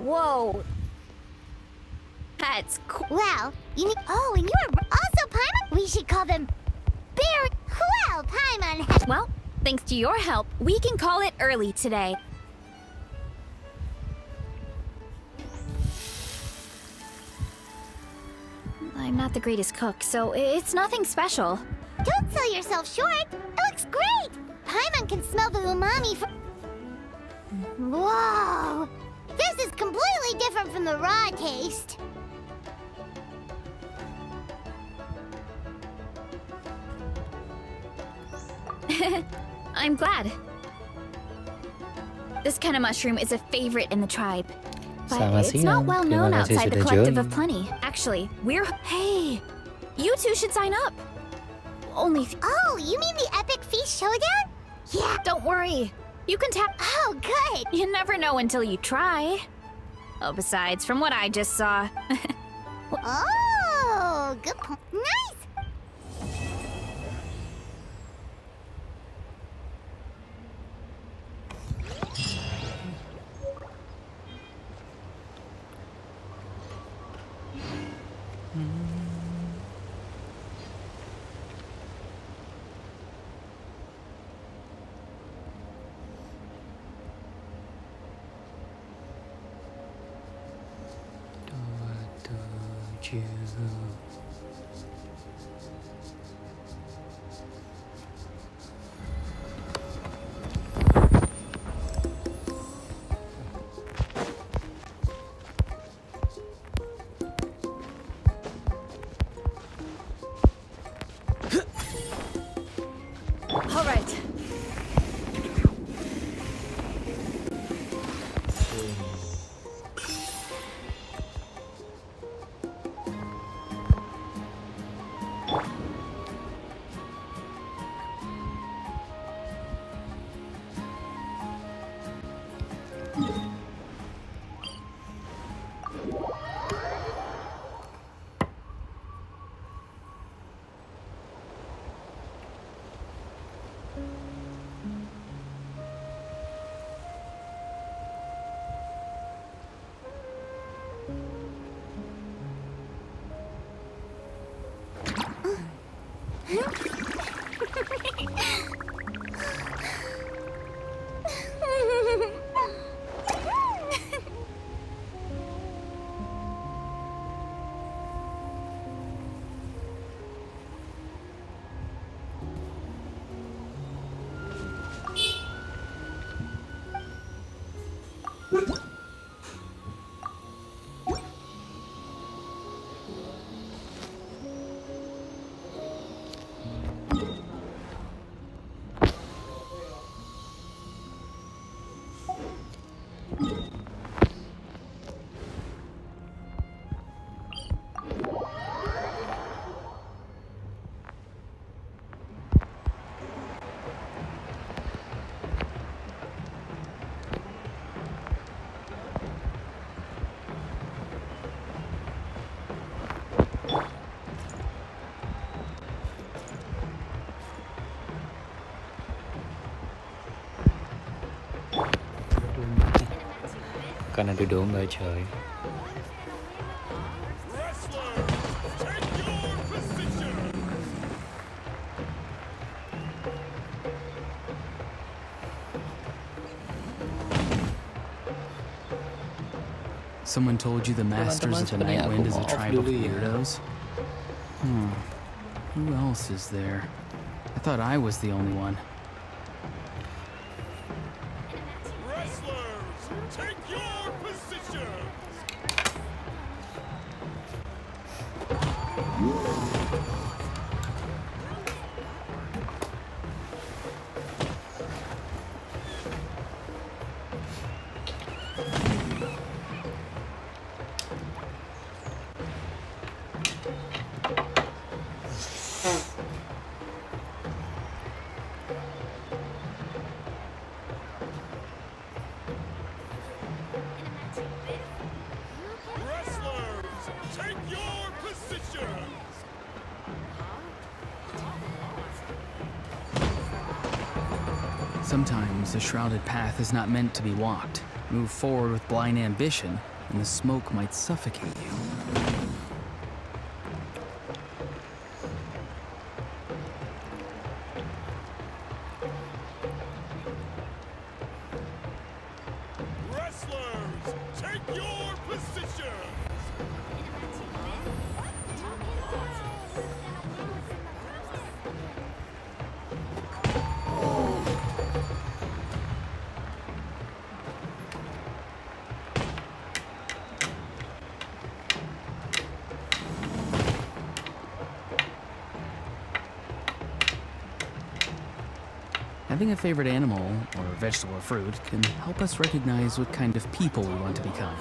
Whoa. That's cool. Well, you need... Oh, and you're also Paimon? We should call them... Very... Well, Paimon... Well, thanks to your help, we can call it early today. I'm not the greatest cook, so it's nothing special. Don't sell yourself short. It looks great. Paimon can smell the umami from... Whoa. This is completely different from the raw taste. I'm glad. This kind of mushroom is a favorite in the tribe. But Selamat it's not siang. well Terima known kasih outside the sudah Collective join. of Plenty. Actually, we're... Hey! You two should sign up! Only... Oh, you mean the Epic Feast Showdown? Yeah. Don't worry. You can tap... Oh, good. You never know until you try. Oh, besides, from what I just saw... Oh, good point. Nice! All right. Karena adu domba coy. Someone told you the Masters of the Night Wind is a tribe of weirdos? Who else is there? I thought I was the only one. Sometimes a shrouded path is not meant to be walked. Move forward with blind ambition, and the smoke might suffocate you. Having a favorite animal, or vegetable or fruit, can help us recognize what kind of people we want to become.